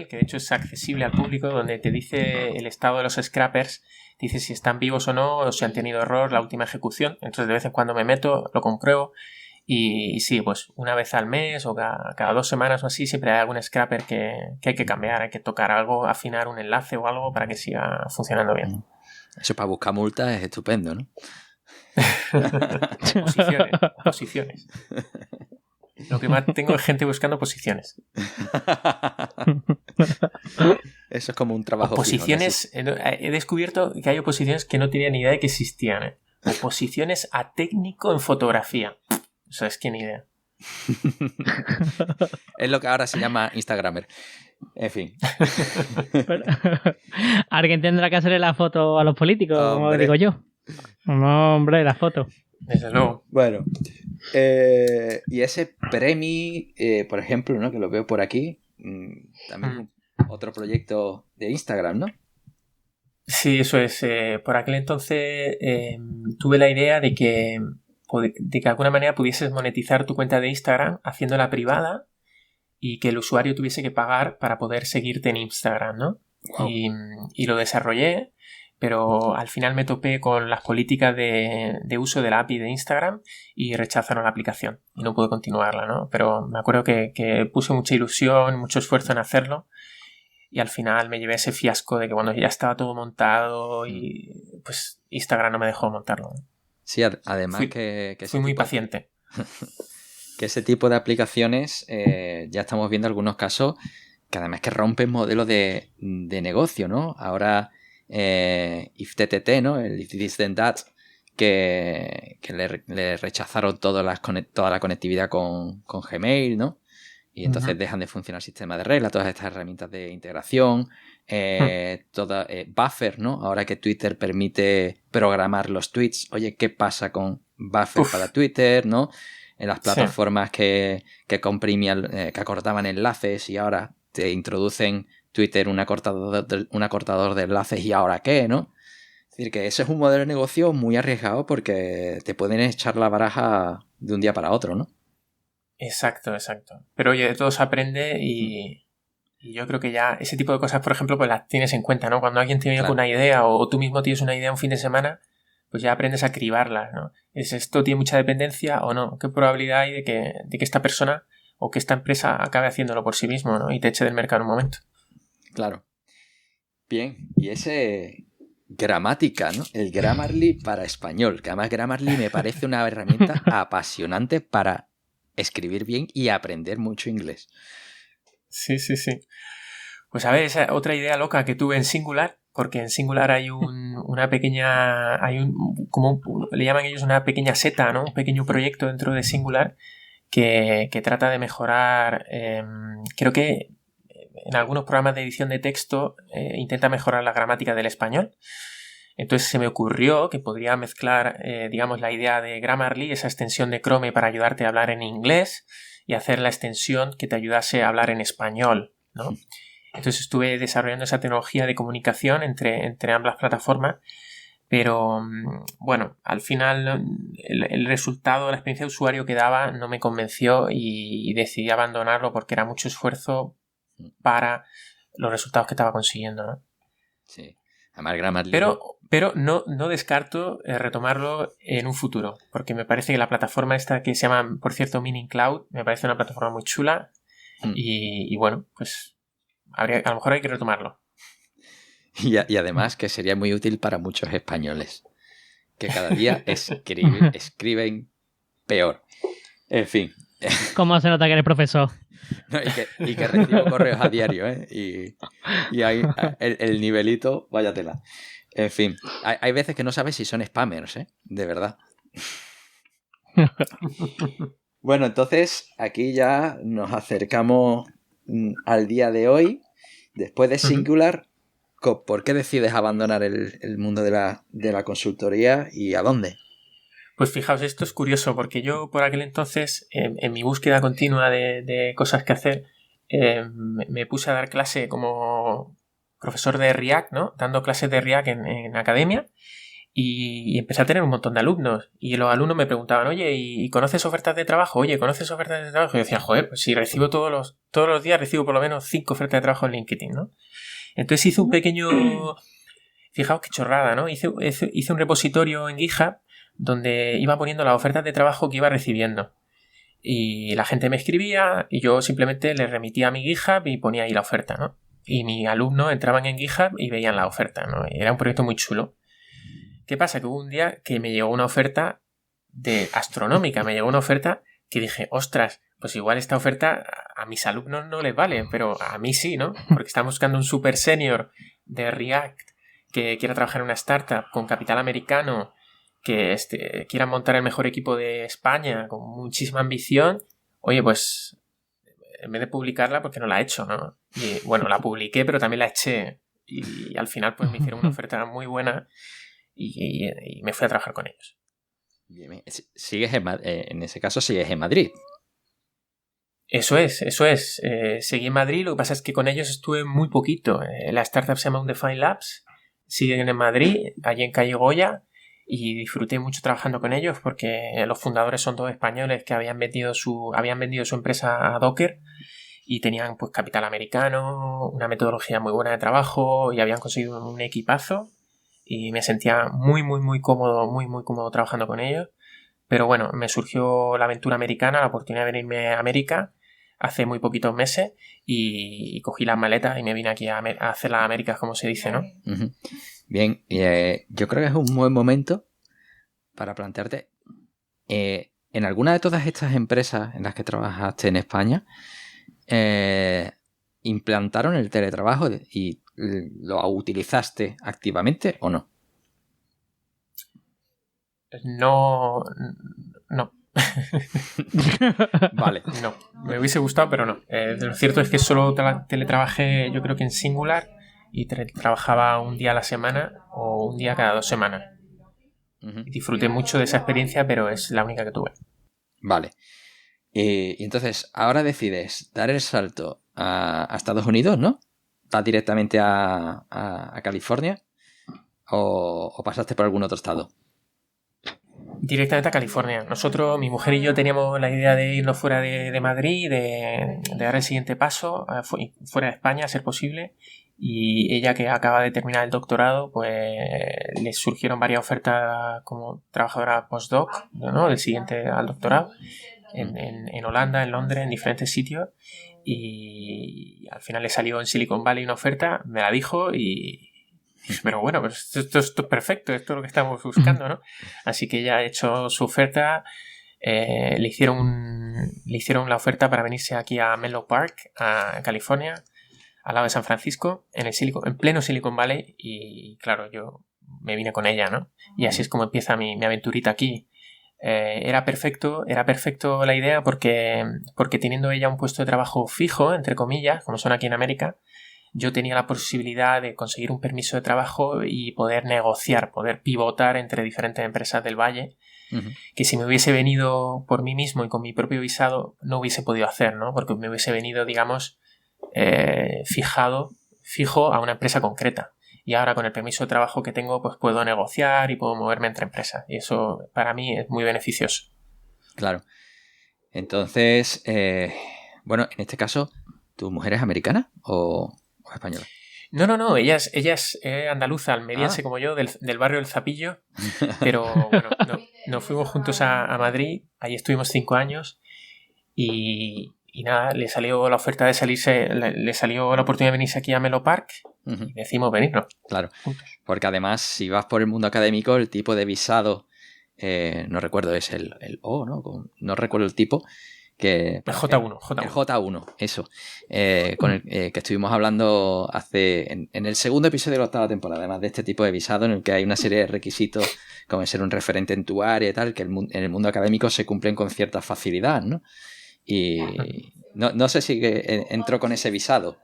que de hecho es accesible al público, donde te dice el estado de los scrappers, dice si están vivos o no, o si han tenido error la última ejecución. Entonces de vez en cuando me meto, lo compruebo y sí, pues una vez al mes o cada 2 semanas o así siempre hay algún scrapper que hay que cambiar, hay que tocar algo, afinar un enlace o algo para que siga funcionando bien. Eso para buscar multas es estupendo, ¿no? Posiciones. Lo que más tengo es gente buscando posiciones. Eso es como un trabajo oposiciones, fijo, ¿no? he descubierto que hay oposiciones que no tenía ni idea de que existían, ¿eh? Oposiciones a técnico en fotografía. Eso es que ni idea. Es lo que ahora se llama Instagramer. En fin. Pero, alguien tendrá que hacerle la foto a los políticos, como digo yo. No, hombre, la foto. Desde luego. Bueno. Y ese Premi, por ejemplo, ¿no? Que lo veo por aquí, también otro proyecto de Instagram, ¿no? Sí, eso es. Por aquel entonces tuve la idea de que de alguna manera pudieses monetizar tu cuenta de Instagram haciéndola privada y que el usuario tuviese que pagar para poder seguirte en Instagram, ¿no? Wow. Y lo desarrollé, pero al final me topé con las políticas de uso de la API de Instagram y rechazaron la aplicación y no pude continuarla, ¿no? Pero me acuerdo que puse mucha ilusión, mucho esfuerzo en hacerlo y al final me llevé ese fiasco de que cuando ya estaba todo montado y pues Instagram no me dejó montarlo, ¿no? Sí, además que fui muy paciente. Que ese tipo de aplicaciones ya estamos viendo algunos casos que además que rompen modelos de negocio, ¿no? Ahora IFTTT, ¿no? El If This Then That, que le rechazaron toda la conectividad con Gmail, ¿no? Y entonces dejan de funcionar el sistema de reglas, todas estas herramientas de integración, Buffer, ¿no? Ahora que Twitter permite programar los tweets, oye, ¿qué pasa con Buffer para Twitter, ¿no? En las plataformas que comprimían, que acortaban enlaces y ahora te introducen Twitter un acortador de enlaces y ahora qué, ¿no? Es decir, que ese es un modelo de negocio muy arriesgado porque te pueden echar la baraja de un día para otro, ¿no? Exacto. Pero oye, de todo se aprende y yo creo que ya ese tipo de cosas, por ejemplo, pues las tienes en cuenta, ¿no? Cuando alguien te viene con una idea o tú mismo tienes una idea un fin de semana, pues ya aprendes a cribarlas, ¿no? ¿Es esto tiene mucha dependencia o no? ¿Qué probabilidad hay de que esta persona o que esta empresa acabe haciéndolo por sí mismo, ¿no? Y te eche del mercado en un momento. Claro. Bien, y ese Gramática, ¿no? El Grammarly para español, que además Grammarly me parece una herramienta apasionante para escribir bien y aprender mucho inglés. Sí. Pues a ver, esa otra idea loca que tuve en Singular, porque en Singular hay una pequeña, como le llaman ellos, una pequeña seta, ¿no? Un pequeño proyecto dentro de Singular que trata de mejorar, creo que en algunos programas de edición de texto intenta mejorar la gramática del español. Entonces se me ocurrió que podría mezclar, digamos, la idea de Grammarly, esa extensión de Chrome para ayudarte a hablar en inglés y hacer la extensión que te ayudase a hablar en español, ¿no? Entonces estuve desarrollando esa tecnología de comunicación entre ambas plataformas, pero bueno, al final el resultado, la experiencia de usuario que daba no me convenció y decidí abandonarlo porque era mucho esfuerzo para los resultados que estaba consiguiendo, ¿no? Sí. Además, Grammarly. Pero no descarto retomarlo en un futuro, porque me parece que la plataforma esta que se llama, por cierto, Meaning Cloud, me parece una plataforma muy chula y bueno, pues a lo mejor hay que retomarlo. Y además que sería muy útil para muchos españoles, que cada día escriben peor. En fin. ¿Cómo se nota que eres profesor? No, y que recibo correos a diario, ¿eh? Y ahí el nivelito, vaya tela. En fin, hay veces que no sabes si son spammers, ¿eh? De verdad. Bueno, entonces aquí ya nos acercamos al día de hoy. Después de Singular, ¿por qué decides abandonar el mundo de la consultoría y a dónde? Pues fijaos, esto es curioso porque yo por aquel entonces, en mi búsqueda continua de cosas que hacer, me puse a dar clase como profesor de React, ¿no? Dando clases de React en academia y empecé a tener un montón de alumnos. Y los alumnos me preguntaban, oye, ¿y conoces ofertas de trabajo? Oye, ¿conoces ofertas de trabajo? Y yo decía, joder, pues si recibo todos los días, recibo por lo menos 5 ofertas de trabajo en LinkedIn, ¿no? Entonces hice un pequeño... Fijaos qué chorrada, ¿no? Hice un repositorio en GitHub donde iba poniendo las ofertas de trabajo que iba recibiendo. Y la gente me escribía y yo simplemente les remitía a mi GitHub y ponía ahí la oferta, ¿no? Y mis alumnos entraban en GitHub y veían la oferta, ¿no? Y era un proyecto muy chulo. ¿Qué pasa? Que hubo un día que me llegó una oferta astronómica, me llegó una oferta que dije, ostras, pues igual esta oferta a mis alumnos no les vale, pero a mí sí, ¿no? Porque están buscando un super senior de React que quiera trabajar en una startup con capital americano, que quiera montar el mejor equipo de España con muchísima ambición. Oye, pues en vez de publicarla, porque no la he hecho, ¿no? Y bueno, la publiqué, pero también la eché. Y al final pues me hicieron una oferta muy buena y me fui a trabajar con ellos. Bien, sigues en ese caso sigues en Madrid. Eso es. Seguí en Madrid, lo que pasa es que con ellos estuve muy poquito. La startup se llama Undefined Labs, siguen en Madrid, allí en Calle Goya, y disfruté mucho trabajando con ellos porque los fundadores son todos españoles que habían vendido su empresa a Docker y tenían pues capital americano, una metodología muy buena de trabajo y habían conseguido un equipazo y me sentía muy cómodo trabajando con ellos. Pero bueno, me surgió la aventura americana, la oportunidad de venirme a América hace muy poquitos meses y cogí las maletas y me vine aquí a hacer las Américas, como se dice, ¿no? Uh-huh. Bien, yo creo que es un buen momento para plantearte, en alguna de todas estas empresas en las que trabajaste en España, ¿implantaron el teletrabajo y lo utilizaste activamente o no? No. Vale. No, me hubiese gustado, pero no. Lo cierto es que solo teletrabajé, yo creo que en Singular, y trabajaba un día a la semana o un día cada 2 semanas. Uh-huh. Y disfruté mucho de esa experiencia, pero es la única que tuve. Vale. Y entonces, ahora decides dar el salto a Estados Unidos, ¿no? ¿Vas directamente a California? ¿O pasaste por algún otro estado? Directamente a California. Nosotros, mi mujer y yo, teníamos la idea de irnos fuera de Madrid, de dar el siguiente paso, fuera de España, a ser posible. Y ella, que acaba de terminar el doctorado, pues le surgieron varias ofertas como trabajadora postdoc, ¿no? Del siguiente al doctorado, en Holanda, en Londres, en diferentes sitios. Y al final le salió en Silicon Valley una oferta, me la dijo pero bueno, pues esto es perfecto, esto es lo que estamos buscando, ¿no? Así que ella ha hecho su oferta, le hicieron la oferta para venirse aquí a Menlo Park, a California, al lado de San Francisco, en pleno Silicon Valley, y claro, yo me vine con ella, ¿no? Y así es como empieza mi aventurita aquí. Era perfecto la idea porque teniendo ella un puesto de trabajo fijo, entre comillas, como son aquí en América, yo tenía la posibilidad de conseguir un permiso de trabajo y poder negociar, poder pivotar entre diferentes empresas del Valle, uh-huh, que si me hubiese venido por mí mismo y con mi propio visado no hubiese podido hacer, ¿no? Porque me hubiese venido, digamos, fijo a una empresa concreta. Y ahora con el permiso de trabajo que tengo, pues puedo negociar y puedo moverme entre empresas. Y eso para mí es muy beneficioso. Claro. Entonces, bueno, en este caso, ¿tu mujer es americana o española? No, ella es andaluza, almeriense como yo, del barrio del Zapillo, pero bueno, nos fuimos juntos a Madrid, ahí estuvimos 5 años y nada, le salió la oferta de salirse, le salió la oportunidad de venirse aquí a Menlo Park, uh-huh, y decimos venirnos. Claro, juntos. Porque además si vas por el mundo académico, el tipo de visado, no recuerdo, es el O, ¿no? No recuerdo el tipo, que el J1. El J1, eso. Con el que estuvimos hablando en el segundo episodio de la 8ª temporada, además de este tipo de visado en el que hay una serie de requisitos como ser un referente en tu área y tal, que en el mundo académico se cumplen con cierta facilidad, ¿no? Y no sé si entró con ese visado.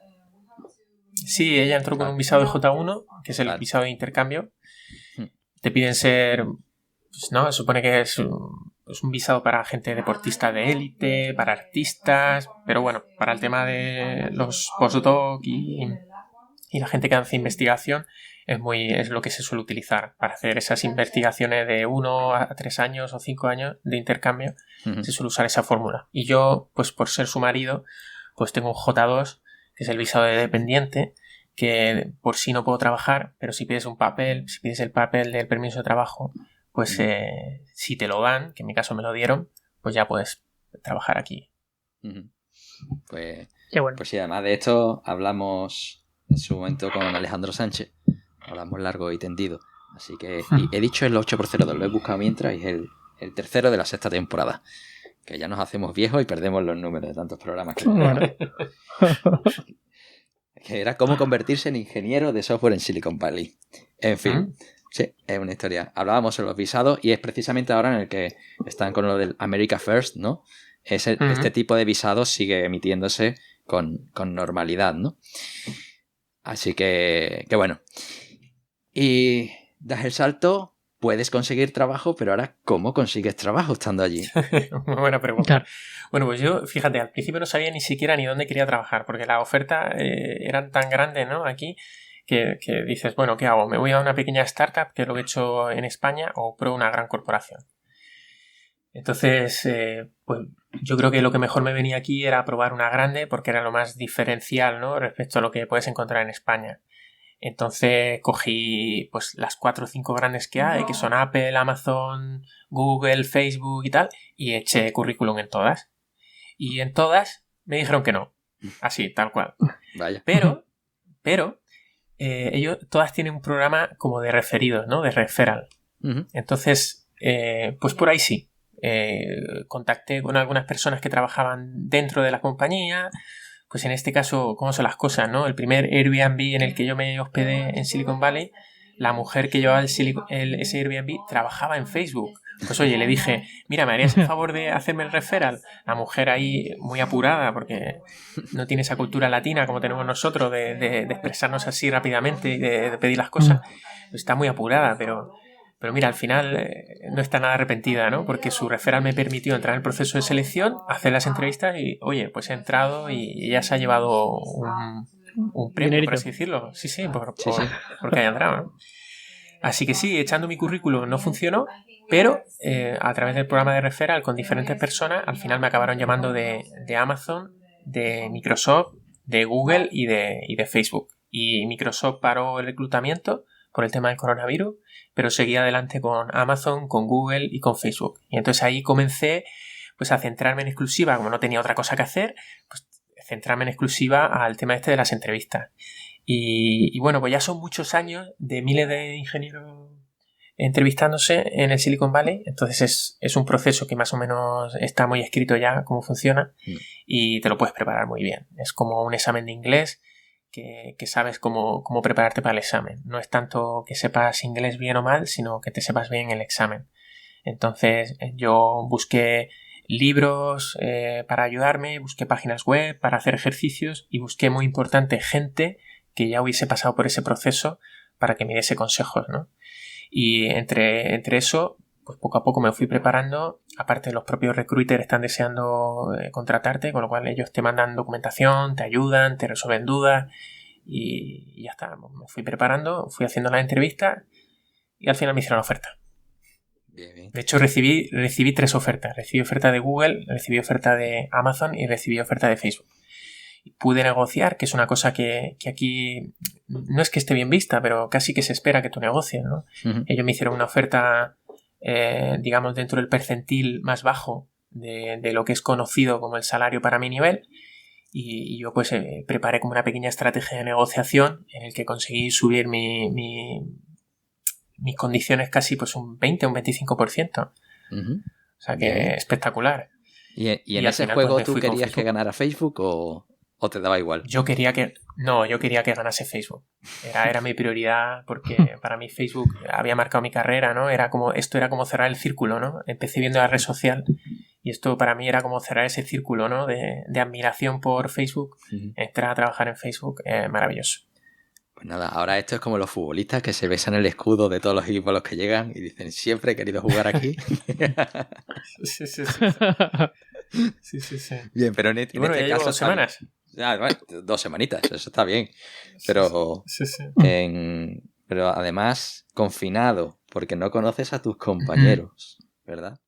Sí, ella entró con un visado de J1, que es el visado de intercambio. Te piden ser, pues, ¿no? Se supone que es un visado para gente deportista de élite, para artistas, pero bueno, para el tema de los postdoc y y la gente que hace investigación es lo que se suele utilizar para hacer esas investigaciones de 1 a 3 años o 5 años de intercambio. Se suele usar esa fórmula. Y yo, pues por ser su marido, pues tengo un J2, que es el visado de dependiente, que por sí no puedo trabajar, pero si pides el papel del permiso de trabajo, pues si te lo dan, que en mi caso me lo dieron, pues ya puedes trabajar aquí. Pues, qué bueno. Pues sí, además de esto hablamos en su momento con Alejandro Sánchez. Hablamos largo y tendido. Así que y he dicho el 8x02, lo he buscado mientras, y es el tercero de la 6ª temporada. Que ya nos hacemos viejos y perdemos los números de tantos programas que Bueno. Que era cómo convertirse en ingeniero de software en Silicon Valley. En fin, sí, es una historia. Hablábamos sobre los visados y es precisamente ahora en el que están con lo del America First, ¿no? Este tipo de visados sigue emitiéndose con normalidad, ¿no? Así que bueno. Y das el salto, puedes conseguir trabajo, pero ahora, ¿cómo consigues trabajo estando allí? Muy buena pregunta. Claro. Bueno, pues yo, fíjate, al principio no sabía ni siquiera ni dónde quería trabajar, porque las ofertas eran tan grandes, ¿no? Aquí, que dices, bueno, ¿qué hago? ¿Me voy a una pequeña startup, que es lo que he hecho en España, o pruebo una gran corporación? Entonces, pues yo creo que lo que mejor me venía aquí era probar una grande, porque era lo más diferencial, ¿no? Respecto a lo que puedes encontrar en España. Entonces cogí pues las 4 o 5 grandes que hay, que son Apple, Amazon, Google, Facebook y tal, y eché currículum en todas. Y en todas me dijeron que no. Así, tal cual. Vaya. Pero ellos todas tienen un programa como de referidos, ¿no? De referral. Entonces, pues por ahí sí. Contacté con algunas personas que trabajaban dentro de la compañía. Pues en este caso, ¿cómo son las cosas, no? El primer Airbnb en el que yo me hospedé en Silicon Valley, la mujer que llevaba ese Airbnb trabajaba en Facebook. Pues oye, le dije, mira, ¿me harías el favor de hacerme el referral? La mujer ahí muy apurada, porque no tiene esa cultura latina como tenemos nosotros de expresarnos así rápidamente y de pedir las cosas. Pues está muy apurada, pero mira, al final no está nada arrepentida, ¿no? Porque su referral me permitió entrar en el proceso de selección, hacer las entrevistas y, oye, pues he entrado y ella se ha llevado un premio, Dinerito. por así decirlo. Sí, porque haya entrado, ¿no? Así que sí, echando mi currículum no funcionó, pero a través del programa de referral con diferentes personas, al final me acabaron llamando de Amazon, de Microsoft, de Google y de Facebook. Y Microsoft paró el reclutamiento por el tema del coronavirus, pero seguía adelante con Amazon, con Google y con Facebook. Y entonces ahí comencé pues a centrarme en exclusiva, como no tenía otra cosa que hacer, pues centrarme en exclusiva al tema este de las entrevistas. Y bueno, pues ya son muchos años de miles de ingenieros entrevistándose en el Silicon Valley, entonces es un proceso que más o menos está muy escrito ya cómo funciona y te lo puedes preparar muy bien. Es como un examen de inglés que sabes cómo prepararte para el examen. No es tanto que sepas inglés bien o mal, sino que te sepas bien el examen. Entonces yo busqué libros para ayudarme, busqué páginas web para hacer ejercicios y busqué, muy importante, gente que ya hubiese pasado por ese proceso para que me diese consejos, ¿no? Y entre eso, pues poco a poco me fui preparando. Aparte, los propios recruiters están deseando contratarte, con lo cual ellos te mandan documentación, te ayudan, te resuelven dudas y ya está. Me fui preparando, fui haciendo las entrevistas y al final me hicieron la oferta. Bien. De hecho, recibí 3 ofertas. Recibí oferta de Google, recibí oferta de Amazon y recibí oferta de Facebook. Pude negociar, que es una cosa que aquí no es que esté bien vista, pero casi que se espera que tú negocies, ¿no? Ellos me hicieron una oferta, digamos, dentro del percentil más bajo de lo que es conocido como el salario para mi nivel, y yo pues preparé como una pequeña estrategia de negociación en el que conseguí subir mis condiciones casi pues un 20 o un 25%. O sea que Bien. Espectacular. ¿Y en al ese final, juego pues, tú querías que ganara Facebook o te daba igual? Yo quería que ganase Facebook. Era mi prioridad porque para mí Facebook había marcado mi carrera, ¿no? Esto era como cerrar el círculo, ¿no? Empecé viendo la red social y esto para mí era como cerrar ese círculo, ¿no? De admiración por Facebook. Entrar a trabajar en Facebook, maravilloso. Pues nada, ahora esto es como los futbolistas que se besan el escudo de todos los equipos a los que llegan y dicen, siempre he querido jugar aquí. Sí. Bien, pero en Y bueno, este ya caso... llevo semanas. Bueno, 2 semanitas, eso está bien. Pero, sí. pero además, confinado, porque no conoces a tus compañeros, ¿verdad?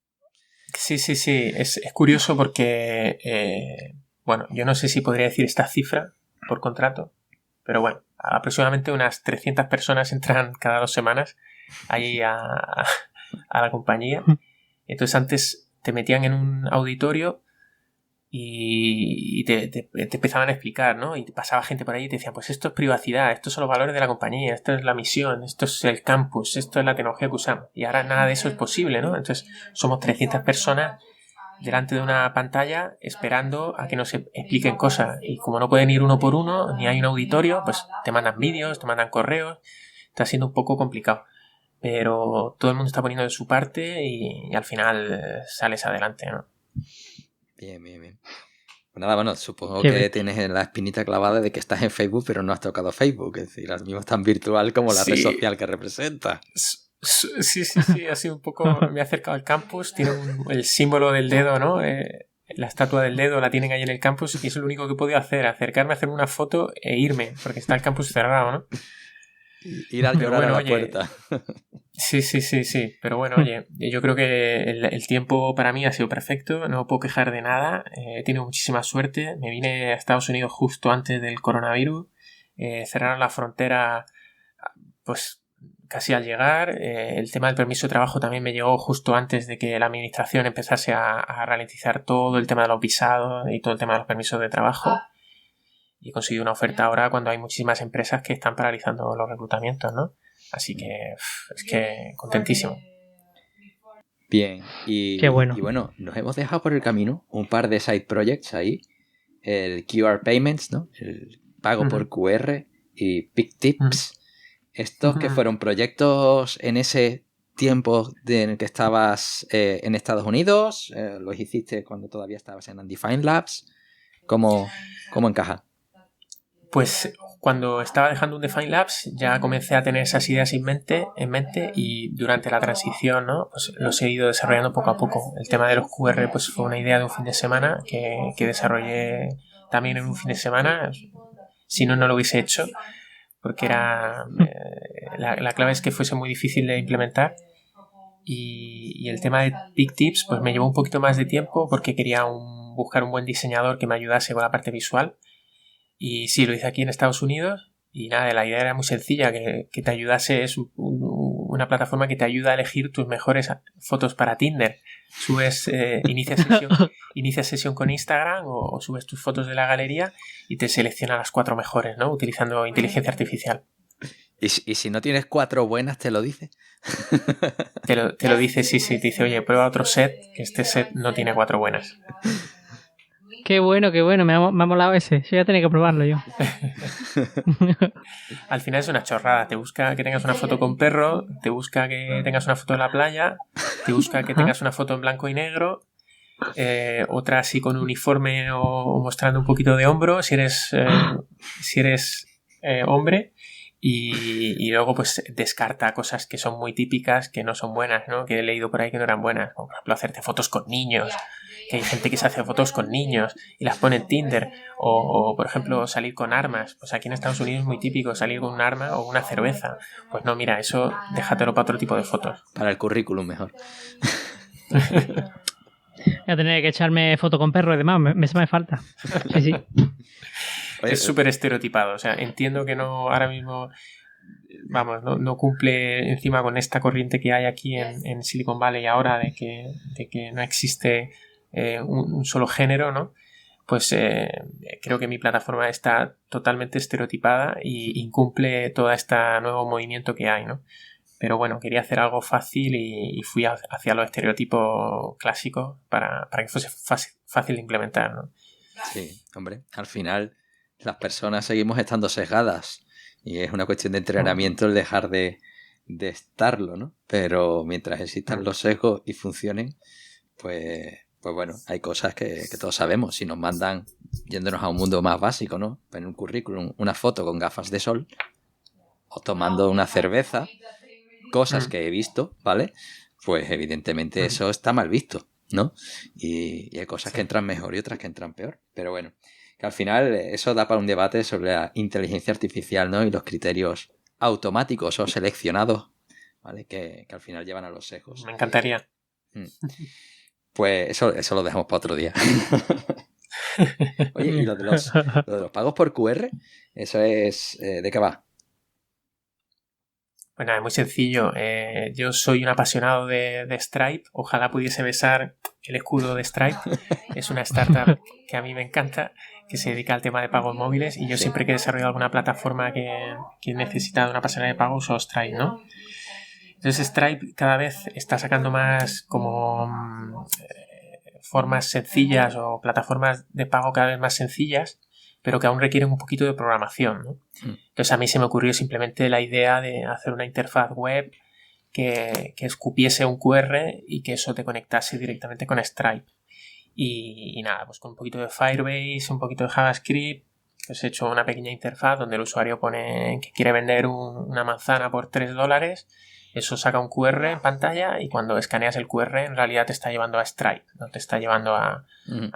Sí. Es curioso porque, bueno, yo no sé si podría decir esta cifra por contrato, pero bueno, aproximadamente unas 300 personas entran cada 2 semanas ahí a la compañía. Entonces antes te metían en un auditorio y te empezaban a explicar, ¿no? Y te pasaba gente por ahí y te decían, pues esto es privacidad, estos son los valores de la compañía, esto es la misión, esto es el campus, esto es la tecnología que usamos. Y ahora nada de eso es posible, ¿no? Entonces somos 300 personas delante de una pantalla esperando a que nos expliquen cosas. Y como no pueden ir uno por uno, ni hay un auditorio, pues te mandan vídeos, te mandan correos. Está siendo un poco complicado. Pero todo el mundo está poniendo de su parte y al final sales adelante, ¿no? Bien. Pues nada, bueno, supongo que tienes la espinita clavada de que estás en Facebook, pero no has tocado Facebook. Es decir, ahora mismo es tan virtual como la red social que representa. Sí, ha sido un poco... Me he acercado al campus, tiene el símbolo del dedo, ¿no? La estatua del dedo la tienen ahí en el campus y es lo único que he podido hacer, acercarme a hacer una foto e irme, porque está el campus cerrado, ¿no? Ir a llorar a la puerta. Sí. Pero bueno, oye, yo creo que el tiempo para mí ha sido perfecto, no puedo quejar de nada, he tenido muchísima suerte. Me vine a Estados Unidos justo antes del coronavirus, cerraron la frontera pues casi al llegar. El tema del permiso de trabajo también me llegó justo antes de que la administración empezase a ralentizar todo el tema de los visados y todo el tema de los permisos de trabajo. Y he conseguido una oferta ahora cuando hay muchísimas empresas que están paralizando los reclutamientos, ¿no? Así que es que contentísimo. Bien, Qué bueno. Y bueno, nos hemos dejado por el camino un par de side projects ahí. El QR Payments, ¿no? El pago por QR y Pick Tips. Estos que fueron proyectos en ese tiempo en el que estabas en Estados Unidos, los hiciste cuando todavía estabas en Undefined Labs. ¿Cómo encaja? Pues cuando estaba dejando Undefined Labs ya comencé a tener esas ideas en mente y durante la transición, ¿no? Pues los he ido desarrollando poco a poco. El tema de los QR pues fue una idea de un fin de semana que desarrollé también en un fin de semana. Si no lo hubiese hecho porque era la clave es que fuese muy difícil de implementar. Y el tema de Big Tips pues me llevó un poquito más de tiempo porque quería buscar un buen diseñador que me ayudase con la parte visual. Y sí, lo hice aquí en Estados Unidos y nada, la idea era muy sencilla, que te ayudase, es una plataforma que te ayuda a elegir tus mejores fotos para Tinder. Subes, inicia sesión con Instagram o subes tus fotos de la galería y te selecciona las 4 mejores, ¿no? Utilizando inteligencia artificial. ¿Y si no tienes 4 buenas, te lo dice? Te lo dice, sí, te dice, oye, prueba otro set, que este set no tiene 4 buenas. Qué bueno, me ha molado ese. Yo ya tenía que probarlo yo. Al final es una chorrada. Te busca que tengas una foto con perro, te busca que tengas una foto en la playa, te busca que tengas una foto en blanco y negro, otra así con uniforme o mostrando un poquito de hombro, si eres hombre. Y luego pues descarta cosas que son muy típicas, que no son buenas, ¿no? Que he leído por ahí que no eran buenas, como por ejemplo hacerte fotos con niños, que hay gente que se hace fotos con niños y las pone en Tinder, o por ejemplo salir con armas. Pues aquí en Estados Unidos es muy típico salir con un arma o una cerveza. Pues no, mira, eso déjatelo para otro tipo de fotos. Para el currículum mejor. Voy a tener que echarme foto con perro y demás, me falta. Sí. Es súper estereotipado, o sea, entiendo que no ahora mismo, vamos, no cumple encima con esta corriente que hay aquí en Silicon Valley ahora de que no existe un solo género, ¿no? Pues creo que mi plataforma está totalmente estereotipada y incumple todo este nuevo movimiento que hay, ¿no? Pero bueno, quería hacer algo fácil y fui hacia los estereotipos clásicos para que fuese fácil de implementar, ¿no? Sí, hombre, al final las personas seguimos estando sesgadas y es una cuestión de entrenamiento el dejar de estarlo, ¿no? Pero mientras existan los sesgos y funcionen, pues bueno, hay cosas que todos sabemos. Si nos mandan, yéndonos a un mundo más básico, ¿no? En un currículum, una foto con gafas de sol o tomando una cerveza, cosas que he visto, ¿vale? Pues evidentemente eso está mal visto, ¿no? Y hay cosas que entran mejor y otras que entran peor. Pero bueno, Que al final eso da para un debate sobre la inteligencia artificial, ¿no? Y los criterios automáticos o seleccionados, ¿vale? Que al final llevan a los sesgos. Me encantaría. Pues eso lo dejamos para otro día. Oye, ¿y lo de los pagos por QR? ¿Eso es de qué va? Bueno, es muy sencillo. Yo soy un apasionado de Stripe. Ojalá pudiese besar el escudo de Stripe. Es una startup que a mí me encanta, que se dedica al tema de pagos móviles, y yo siempre que he desarrollado alguna plataforma que necesita de una pasarela de pago uso Stripe, ¿no? Entonces Stripe cada vez está sacando más como formas sencillas o plataformas de pago cada vez más sencillas, pero que aún requieren un poquito de programación, ¿no? Entonces a mí se me ocurrió simplemente la idea de hacer una interfaz web que escupiese un QR y que eso te conectase directamente con Stripe. Y nada, pues con un poquito de Firebase, un poquito de JavaScript, pues he hecho una pequeña interfaz donde el usuario pone que quiere vender una manzana por $3. Eso saca un QR en pantalla y cuando escaneas el QR en realidad te está llevando a Stripe, no te está llevando a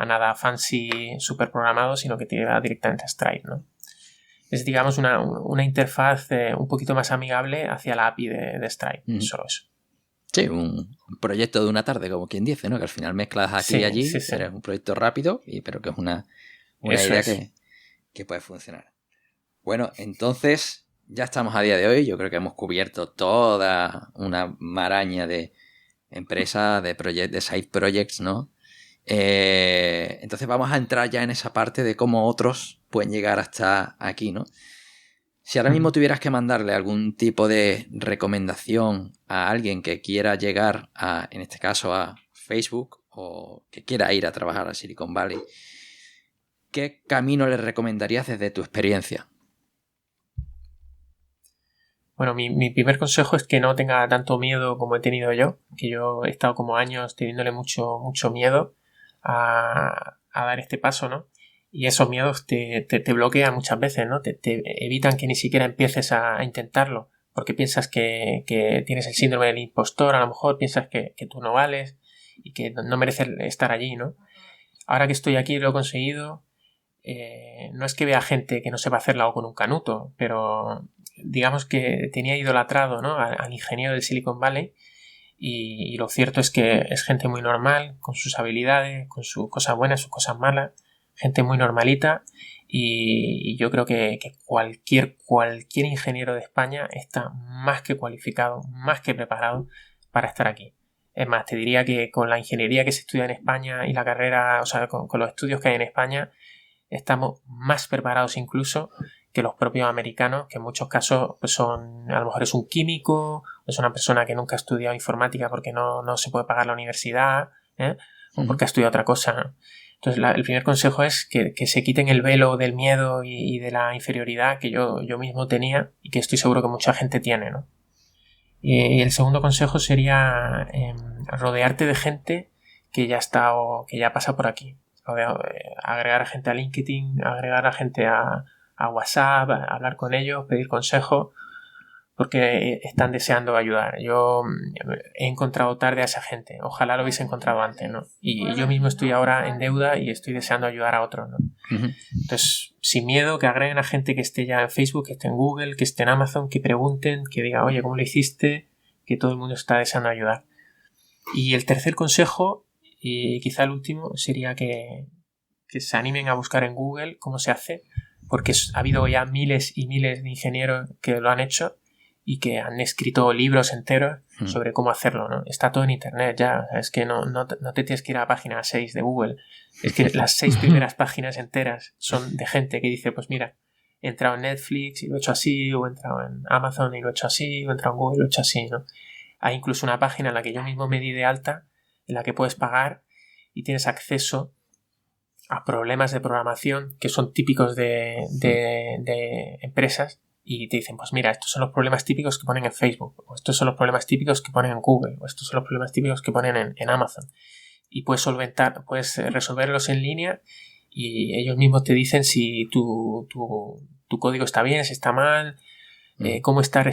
nada fancy, super programado, sino que te lleva directamente a Stripe, ¿no? Es, digamos, una interfaz un poquito más amigable hacia la API de Stripe, solo eso. Sí, un proyecto de una tarde, como quien dice, ¿no? Que al final mezclas aquí y allí, pero es un proyecto rápido, pero que es una idea que puede funcionar. Bueno, entonces ya estamos a día de hoy. Yo creo que hemos cubierto toda una maraña de empresas, de side projects, ¿no? Entonces vamos a entrar ya en esa parte de cómo otros pueden llegar hasta aquí, ¿no? Si ahora mismo tuvieras que mandarle algún tipo de recomendación a alguien que quiera llegar en este caso, a Facebook, o que quiera ir a trabajar a Silicon Valley, ¿qué camino le recomendarías desde tu experiencia? Bueno, mi primer consejo es que no tenga tanto miedo como he tenido yo, que yo he estado como años teniéndole mucho miedo a dar este paso, ¿no? Y esos miedos te bloquean muchas veces, ¿no? Te evitan que ni siquiera empieces a intentarlo, porque piensas que tienes el síndrome del impostor, a lo mejor piensas que tú no vales y que no mereces estar allí, ¿no? Ahora que estoy aquí y lo he conseguido, no es que vea gente que no sepa hacerla o con un canuto, pero digamos que tenía idolatrado, ¿no? al ingeniero del Silicon Valley, y lo cierto es que es gente muy normal, con sus habilidades, con sus cosas buenas, sus cosas malas, gente muy normalita, y yo creo que cualquier ingeniero de España está más que cualificado, más que preparado para estar aquí. Es más, te diría que con la ingeniería que se estudia en España y la carrera, o sea, con los estudios que hay en España, estamos más preparados incluso que los propios americanos, que en muchos casos pues son, a lo mejor es un químico, es una persona que nunca ha estudiado informática porque no se puede pagar la universidad, o porque ha estudiado otra cosa, ¿no? Entonces el primer consejo es que se quiten el velo del miedo y de la inferioridad que yo mismo tenía y que estoy seguro que mucha gente tiene, ¿no? Y el segundo consejo sería rodearte de gente que ya está o que ya pasa por aquí. Agregar a gente a LinkedIn, agregar a gente a WhatsApp, hablar con ellos, pedir consejo, porque están deseando ayudar. Yo he encontrado tarde a esa gente, ojalá lo hubiese encontrado antes, ¿no? Y yo mismo estoy ahora en deuda y estoy deseando ayudar a otros, ¿no? Entonces, sin miedo, que agreguen a gente que esté ya en Facebook, que esté en Google, que esté en Amazon, que pregunten, que diga, oye, ¿cómo lo hiciste? Que todo el mundo está deseando ayudar. Y el tercer consejo, y quizá el último, sería que se animen a buscar en Google cómo se hace, porque ha habido ya miles y miles de ingenieros que lo han hecho y que han escrito libros enteros sobre cómo hacerlo, ¿no? Está todo en internet ya, es que no te tienes que ir a la página 6 de Google, es que las 6 primeras páginas enteras son de gente que dice, pues mira, he entrado en Netflix y lo he hecho así, o he entrado en Amazon y lo he hecho así, o he entrado en Google y lo he hecho así, ¿no? Hay incluso una página en la que yo mismo me di de alta, en la que puedes pagar y tienes acceso a problemas de programación que son típicos de empresas, y te dicen, pues mira, estos son los problemas típicos que ponen en Facebook, o estos son los problemas típicos que ponen en Google, o estos son los problemas típicos que ponen en Amazon, y puedes resolverlos en línea, y ellos mismos te dicen si tu código está bien, si está mal, cómo está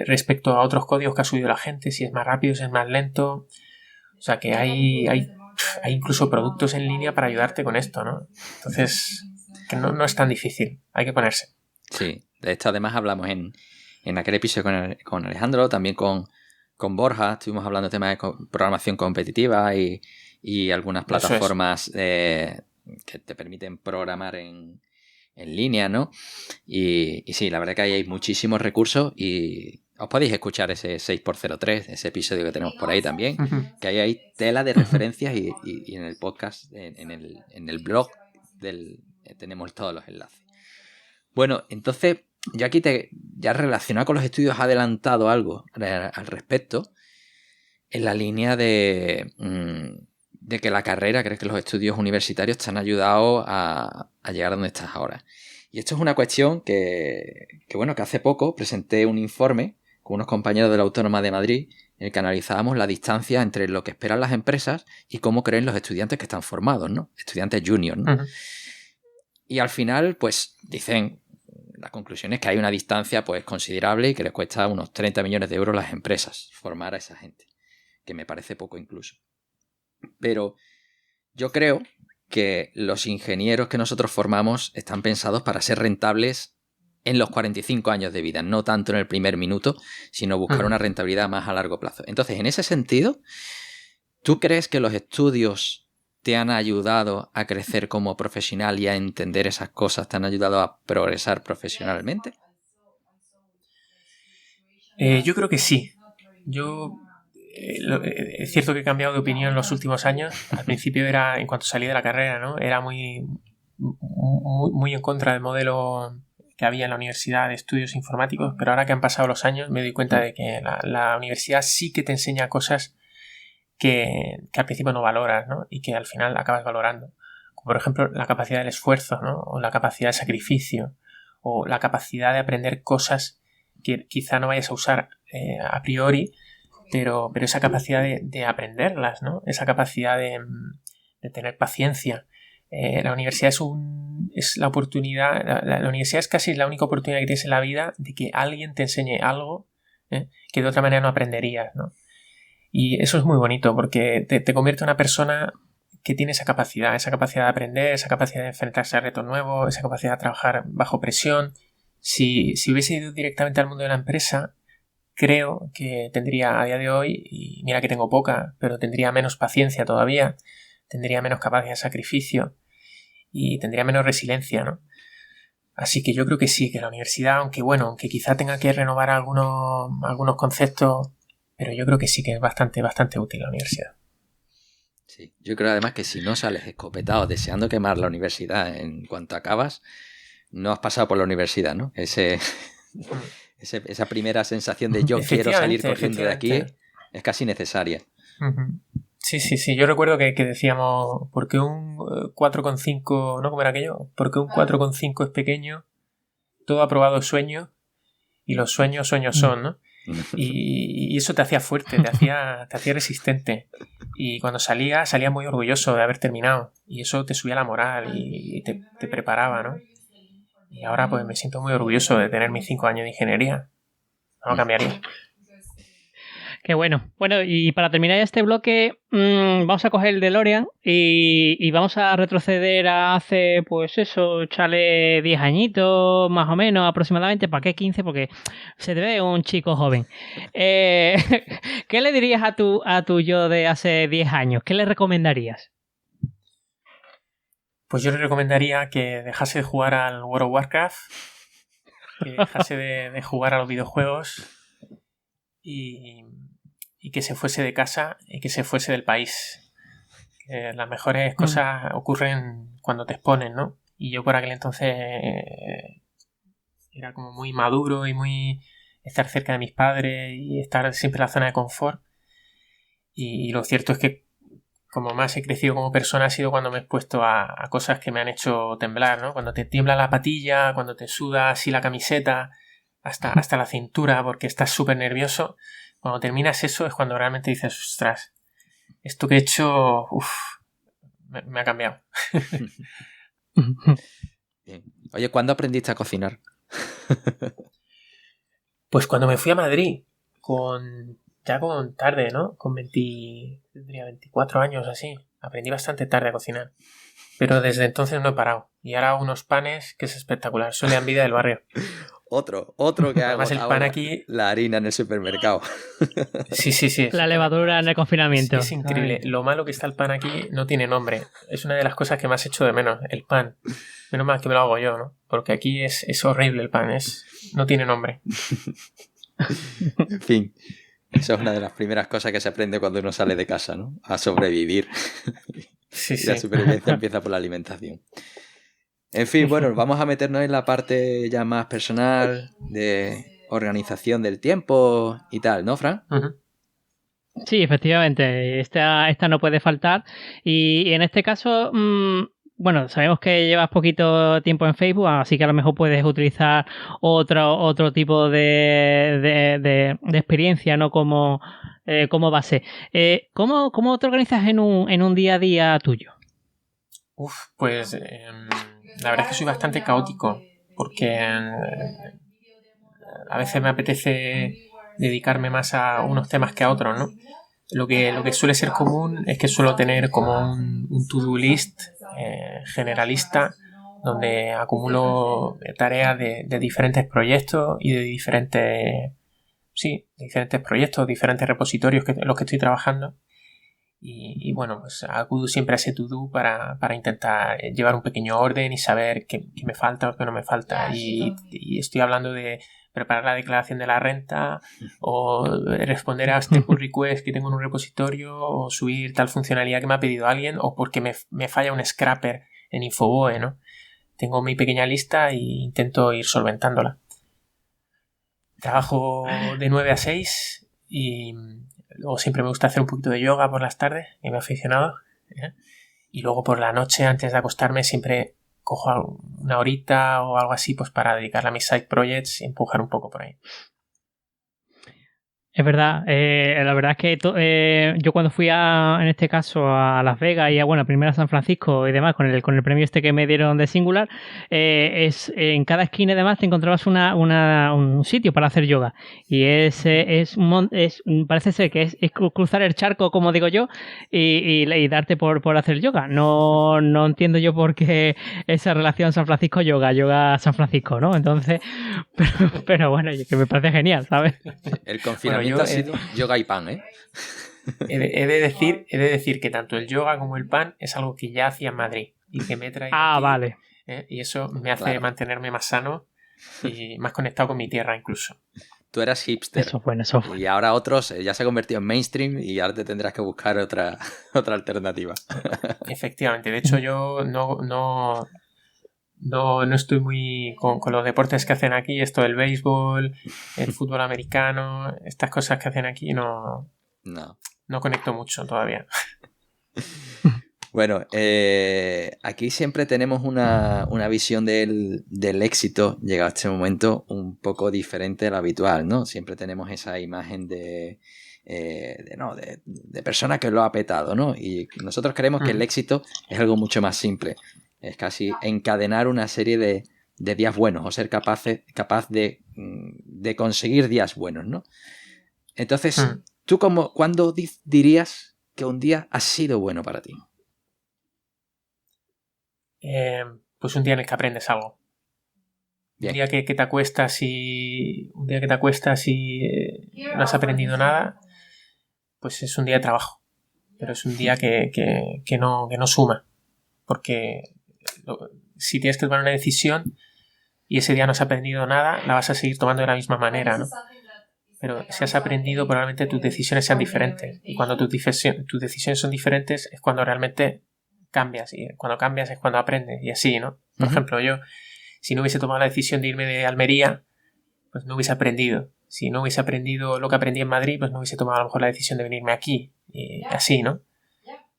respecto a otros códigos que ha subido la gente, si es más rápido, si es más lento. O sea que hay incluso productos en línea para ayudarte con esto, ¿no? Entonces, que no es tan difícil, hay que ponerse. Sí, de esto además hablamos en aquel episodio con Alejandro, también con Borja, estuvimos hablando de temas de programación competitiva y algunas plataformas que te permiten programar en línea, ¿no? Y sí, la verdad que ahí hay muchísimos recursos y os podéis escuchar ese 6x03, ese episodio que tenemos por ahí también, que ahí hay tela de referencias y en el podcast, en el blog tenemos todos los enlaces. Bueno, entonces, yo aquí ya relacionado con los estudios has adelantado algo al respecto, en la línea de que la carrera, crees que los estudios universitarios te han ayudado a llegar a donde estás ahora. Y esto es una cuestión que hace poco presenté un informe con unos compañeros de la Autónoma de Madrid en el que analizábamos la distancia entre lo que esperan las empresas y cómo creen los estudiantes que están formados, ¿no? Estudiantes juniors, ¿no? Uh-huh. Y al final, pues, dicen, la conclusión es que hay una distancia, pues, considerable y que les cuesta unos 30 millones de euros a las empresas formar a esa gente, que me parece poco incluso. Pero yo creo que los ingenieros que nosotros formamos están pensados para ser rentables en los 45 años de vida, no tanto en el primer minuto, sino buscar una rentabilidad más a largo plazo. Entonces, en ese sentido, ¿tú crees que los estudios te han ayudado a crecer como profesional y a entender esas cosas? ¿Te han ayudado a progresar profesionalmente? Yo creo que sí. Es cierto que he cambiado de opinión en los últimos años. Al principio era, en cuanto salí de la carrera, ¿no? Era muy en contra del modelo que había en la universidad de estudios informáticos, pero ahora que han pasado los años me doy cuenta de que la universidad sí que te enseña cosas que al principio no valoras, ¿no? Y que al final acabas valorando. Como por ejemplo la capacidad del esfuerzo, ¿no? O la capacidad de sacrificio, o la capacidad de aprender cosas que quizá no vayas a usar a priori, pero esa capacidad de aprenderlas, ¿no? Esa capacidad de tener paciencia. La universidad es la oportunidad, la universidad es casi la única oportunidad que tienes en la vida de que alguien te enseñe algo que de otra manera no aprenderías, ¿no? Y eso es muy bonito porque te convierte en una persona que tiene esa capacidad de aprender, esa capacidad de enfrentarse a retos nuevos, esa capacidad de trabajar bajo presión. Si hubiese ido directamente al mundo de la empresa, creo que tendría a día de hoy, y mira que tengo poca, pero tendría menos paciencia todavía, tendría menos capacidad de sacrificio y tendría menos resiliencia, ¿no? Así que yo creo que sí, que la universidad, aunque quizá tenga que renovar algunos conceptos, pero yo creo que sí que es bastante útil la universidad. Sí, yo creo además que si no sales escopetado deseando quemar la universidad en cuanto acabas, no has pasado por la universidad, ¿no? Esa primera sensación de yo quiero salir corriendo de aquí es casi necesaria. Uh-huh. Sí. Yo recuerdo que decíamos, ¿por qué un 4,5, ¿no? ¿Cómo era aquello? ¿Por qué un 4,5 es pequeño? Todo aprobado es sueño y los sueños son, ¿no? Y eso te hacía fuerte, te hacía resistente. Y cuando salía muy orgulloso de haber terminado. Y eso te subía la moral y te preparaba, ¿no? Y ahora pues me siento muy orgulloso de tener mis 5 años de ingeniería. No lo cambiaría. Qué bueno. Bueno, y para terminar este bloque, vamos a coger el DeLorean y vamos a retroceder a hace, pues eso, echarle 10 añitos, más o menos, aproximadamente. ¿Para qué 15? Porque se te ve un chico joven. ¿Qué le dirías a tu yo de hace 10 años? ¿Qué le recomendarías? Pues yo le recomendaría que dejase de jugar al World of Warcraft, que dejase de jugar a los videojuegos y que se fuese de casa y que se fuese del país. Que las mejores cosas ocurren cuando te exponen, ¿no? Y yo por aquel entonces era como muy maduro y muy estar cerca de mis padres y estar siempre en la zona de confort. Y lo cierto es que como más he crecido como persona ha sido cuando me he expuesto a cosas que me han hecho temblar, ¿no? Cuando te tiembla la patilla, cuando te suda así la camiseta hasta la cintura porque estás súper nervioso. Cuando terminas eso es cuando realmente dices, ostras, esto que he hecho, me ha cambiado. Bien. Oye, ¿cuándo aprendiste a cocinar? Pues cuando me fui a Madrid, ya con tarde, ¿no? Tendría 24 años así. Aprendí bastante tarde a cocinar. Pero desde entonces no he parado. Y ahora unos panes que es espectacular. Son de envidia del barrio. Otro que haga Además, el pan aquí... la harina en el supermercado. Sí. La levadura en el confinamiento. Es increíble. Lo malo que está el pan aquí no tiene nombre. Es una de las cosas que más echo de menos, el pan. Menos mal que me lo hago yo, ¿no? Porque aquí es horrible el pan. No tiene nombre. En fin, eso es una de las primeras cosas que se aprende cuando uno sale de casa, ¿no? A sobrevivir. Sí. Y la supervivencia empieza por la alimentación. En fin, bueno, vamos a meternos en la parte ya más personal de organización del tiempo y tal, ¿no, Fran? Uh-huh. Sí, efectivamente, esta no puede faltar. Y en este caso, bueno, sabemos que llevas poquito tiempo en Facebook, así que a lo mejor puedes utilizar otro tipo de experiencia, ¿no? Como base. ¿Cómo te organizas en un día a día tuyo? Pues la verdad es que soy bastante caótico, porque a veces me apetece dedicarme más a unos temas que a otros, ¿no? Lo que suele ser común es que suelo tener como un to-do list generalista, donde acumulo tareas de diferentes proyectos y de diferentes proyectos, diferentes repositorios en los que estoy trabajando. Y bueno, pues acudo siempre a ese to-do para intentar llevar un pequeño orden y saber qué me falta o qué no me falta. Y estoy hablando de preparar la declaración de la renta, o responder a este pull request que tengo en un repositorio, o subir tal funcionalidad que me ha pedido alguien, o porque me falla un scrapper en Infoboe, ¿no? Tengo mi pequeña lista e intento ir solventándola. Trabajo de 9 a 6 y luego siempre me gusta hacer un poquito de yoga por las tardes, que me he aficionado. Y luego por la noche, antes de acostarme, siempre cojo una horita o algo así, pues para dedicarla a mis side projects y empujar un poco por ahí. Es verdad, la verdad es que yo cuando fui en este caso a Las Vegas y primero a San Francisco y demás, con el premio este que me dieron de Singular, en cada esquina y demás te encontrabas un sitio para hacer yoga. Y parece ser que es cruzar el charco, como digo yo, y darte por hacer yoga. No entiendo yo por qué esa relación San Francisco-yoga San Francisco, ¿no? Entonces, pero bueno, que me parece genial, ¿sabes? El confinamiento ha sido yoga y pan, ¿eh? He de decir que tanto el yoga como el pan es algo que ya hacía en Madrid y que me he traído aquí, vale. Y eso me hace mantenerme más sano y más conectado con mi tierra incluso. Tú eras hipster. Eso fue. Y ahora otros ya se ha convertido en mainstream y ahora te tendrás que buscar otra alternativa. Efectivamente. De hecho, yo no estoy muy con los deportes que hacen aquí, esto del béisbol, el fútbol americano, estas cosas que hacen aquí, no conecto mucho todavía. Bueno, aquí siempre tenemos una visión del éxito, llegado a este momento, un poco diferente a la habitual, ¿no? Siempre tenemos esa imagen de persona que lo ha petado, ¿no? Y nosotros creemos que el éxito es algo mucho más simple. Es casi encadenar una serie de días buenos o ser capaz de conseguir días buenos, ¿no? Entonces, ¿tú cuándo dirías que un día ha sido bueno para ti? Pues un día en el que aprendes algo. Bien. Un día que te acuestas y no has aprendido nada, pues es un día de trabajo. Pero es un día que no suma. Porque si tienes que tomar una decisión y ese día no has aprendido nada, la vas a seguir tomando de la misma manera, ¿no? Pero si has aprendido, probablemente tus decisiones sean diferentes. Y cuando tus decisiones son diferentes es cuando realmente cambias. Y cuando cambias es cuando aprendes. Y así, ¿no? Por ejemplo, yo, si no hubiese tomado la decisión de irme de Almería, pues no hubiese aprendido. Si no hubiese aprendido lo que aprendí en Madrid, pues no hubiese tomado a lo mejor la decisión de venirme aquí. Y así, ¿no?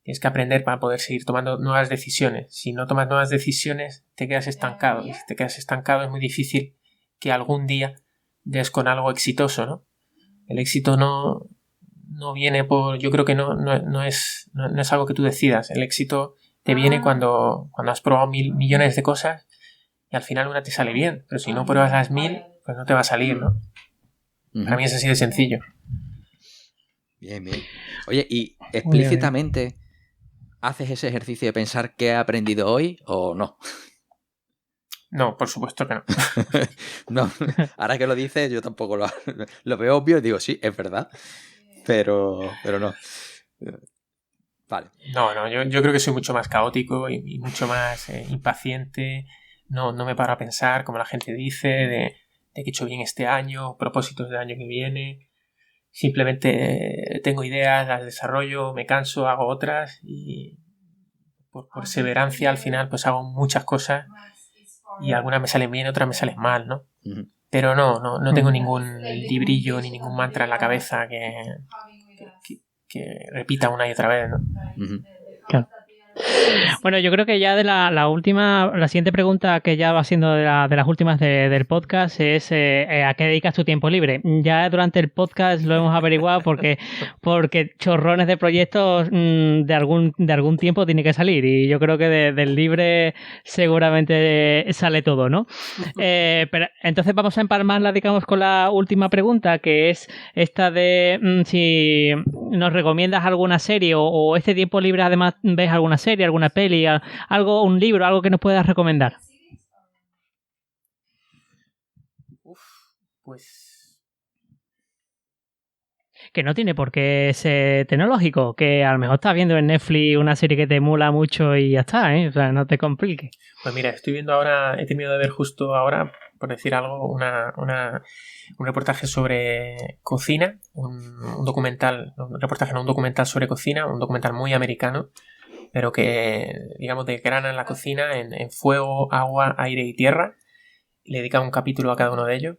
Tienes que aprender para poder seguir tomando nuevas decisiones. Si no tomas nuevas decisiones, te quedas estancado. Y si te quedas estancado es muy difícil que algún día des con algo exitoso, ¿no? El éxito no viene por... Yo creo que no es algo que tú decidas. El éxito te viene cuando has probado 1.000 millones de cosas y al final una te sale bien. Pero si no pruebas las 1.000, pues no te va a salir, ¿no? Para mí es así de sencillo. Bien. Oye, ¿y explícitamente haces ese ejercicio de pensar qué he aprendido hoy o no? No, por supuesto que no. No, ahora que lo dices, yo tampoco lo veo obvio y digo, sí, es verdad, pero no. Vale. No, yo creo que soy mucho más caótico y mucho más impaciente. No me paro a pensar, como la gente dice, de que he hecho bien este año, propósitos del año que viene. Simplemente tengo ideas, las desarrollo, me canso, hago otras y por perseverancia al final pues hago muchas cosas y algunas me salen bien, otras me salen mal, ¿no? Uh-huh. Pero no tengo ningún librillo ni ningún mantra en la cabeza que repita una y otra vez, ¿no? Uh-huh. Claro. Bueno, yo creo que ya de la siguiente pregunta que ya va siendo de las últimas del podcast es ¿a qué dedicas tu tiempo libre? Ya durante el podcast lo hemos averiguado porque chorrones de proyectos de algún tiempo tiene que salir y yo creo que del libre seguramente sale todo, ¿no? Pero entonces vamos a empalmarla, digamos, con la última pregunta, que es esta de si nos recomiendas alguna serie o este tiempo libre además ves alguna serie, alguna peli, algo, un libro, algo que nos puedas recomendar. Pues que no tiene por qué ser tecnológico, que a lo mejor estás viendo en Netflix una serie que te emula mucho y ya está, ¿eh? O sea, no te compliques. Pues mira, estoy viendo ahora, he terminado de ver justo ahora, por decir algo, un reportaje sobre cocina, un documental sobre cocina, un documental muy americano, pero que, digamos, desgrana la cocina en fuego, agua, aire y tierra. Le dedican un capítulo a cada uno de ellos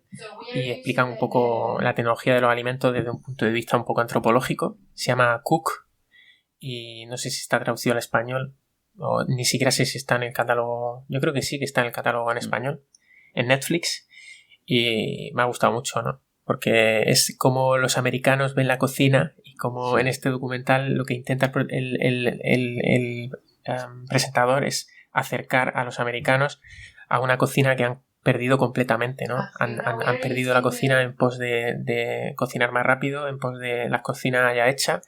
y explican un poco la tecnología de los alimentos desde un punto de vista un poco antropológico. Se llama Cook y no sé si está traducido al español o ni siquiera sé si está en el catálogo. Yo creo que sí que está en el catálogo en español, en Netflix, y me ha gustado mucho, ¿no? Porque es como los americanos ven la cocina y como en este documental lo que intenta el presentador es acercar a los americanos a una cocina que han perdido completamente, ¿no? Han perdido la cocina en pos de cocinar más rápido, en pos de la cocina ya hecha.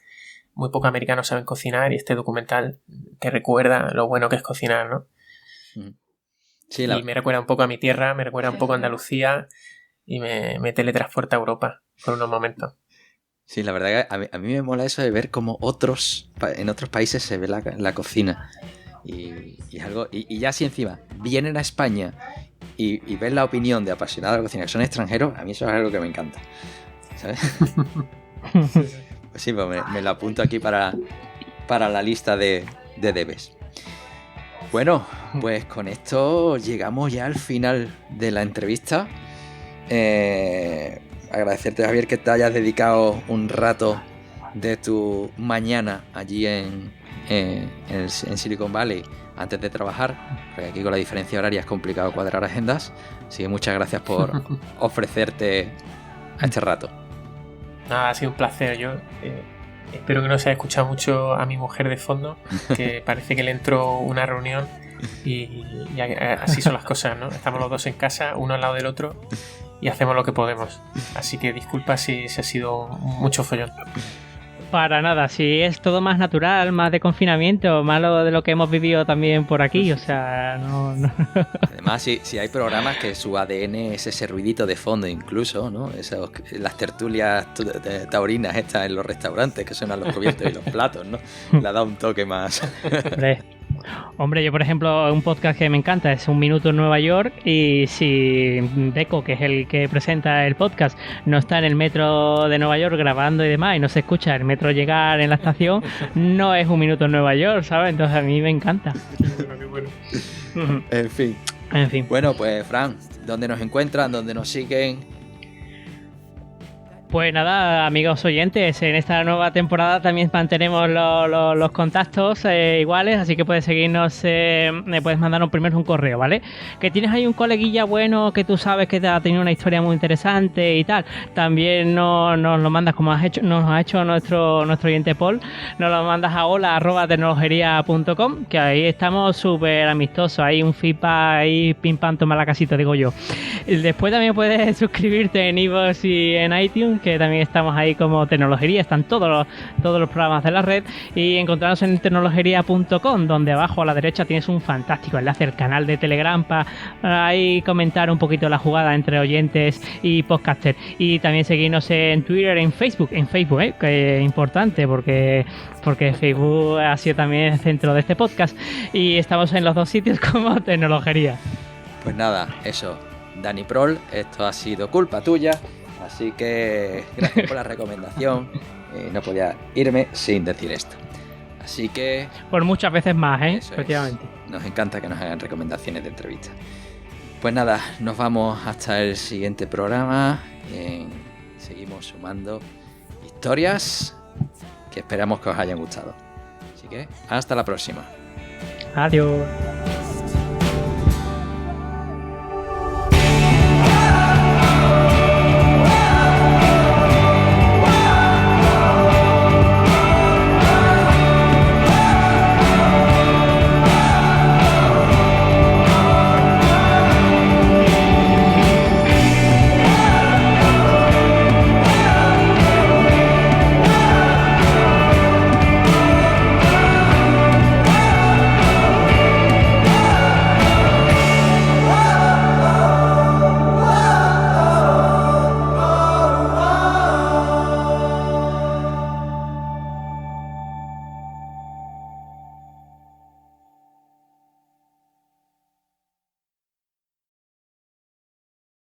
Muy pocos americanos saben cocinar y este documental te recuerda lo bueno que es cocinar, ¿no? Sí, y me recuerda un poco a mi tierra, me recuerda un poco a Andalucía y me teletransporta a Europa por unos momentos. Sí, la verdad que a mí me mola eso de ver cómo en otros países se ve la cocina. Y es algo, y ya si encima vienen a España y ven la opinión de apasionados de la cocina que son extranjeros, a mí eso es algo que me encanta, ¿sabes? Pues sí, pues me lo apunto aquí para la lista de debes. Bueno, pues con esto llegamos ya al final de la entrevista. Agradecerte, Javier, que te hayas dedicado un rato de tu mañana allí en Silicon Valley antes de trabajar, porque aquí con la diferencia horaria es complicado cuadrar agendas, así que muchas gracias por ofrecerte a este rato. Nada, ha sido un placer. Yo espero que no se haya escuchado mucho a mi mujer de fondo, que parece que le entró una reunión y así son las cosas, ¿no? Estamos los dos en casa, uno al lado del otro y hacemos lo que podemos, así que disculpa si ha sido mucho follón. Para nada, si es todo más natural, más de confinamiento, más de lo que hemos vivido también por aquí, o sea, no. Además, si hay programas que su ADN es ese ruidito de fondo incluso, ¿no? Las tertulias taurinas estas en los restaurantes que suenan los cubiertos y los platos, ¿no? Le da un toque más. Hombre, yo por ejemplo, un podcast que me encanta es Un Minuto en Nueva York, y si Deco, que es el que presenta el podcast, no está en el metro de Nueva York grabando y demás y no se escucha el metro llegar en la estación, no es Un Minuto en Nueva York, ¿sabes? Entonces a mí me encanta. En fin. Bueno, pues Fran, ¿dónde nos encuentran? ¿Dónde nos siguen? Pues nada, amigos oyentes, en esta nueva temporada también mantenemos los contactos iguales, así que puedes seguirnos, me puedes mandarnos primero un correo, ¿vale? Que tienes ahí un coleguilla bueno que tú sabes que te ha tenido una historia muy interesante y tal, también nos lo mandas como nos ha hecho nuestro oyente Paul, nos lo mandas a hola@tecnologería.com, que ahí estamos súper amistosos, hay un feedback ahí, pim pam, toma la casita, digo yo. Después también puedes suscribirte en iVoox y en iTunes, Instagram, que también estamos ahí como Tecnologería, están todos los programas de la red, y encontrarnos en tecnologería.com, donde abajo a la derecha tienes un fantástico enlace al canal de Telegram para ahí comentar un poquito la jugada entre oyentes y podcaster, y también seguirnos en Twitter, en Facebook, que es importante porque Facebook ha sido también el centro de este podcast, y estamos en los dos sitios como Tecnologería. Pues nada, eso, Dani Prol, esto ha sido culpa tuya, así que gracias por la recomendación. No podía irme sin decir esto. Así que... por muchas veces más, eso efectivamente. Nos encanta que nos hagan recomendaciones de entrevistas. Pues nada, nos vamos hasta el siguiente programa. Seguimos sumando historias que esperamos que os hayan gustado. Así que hasta la próxima. Adiós.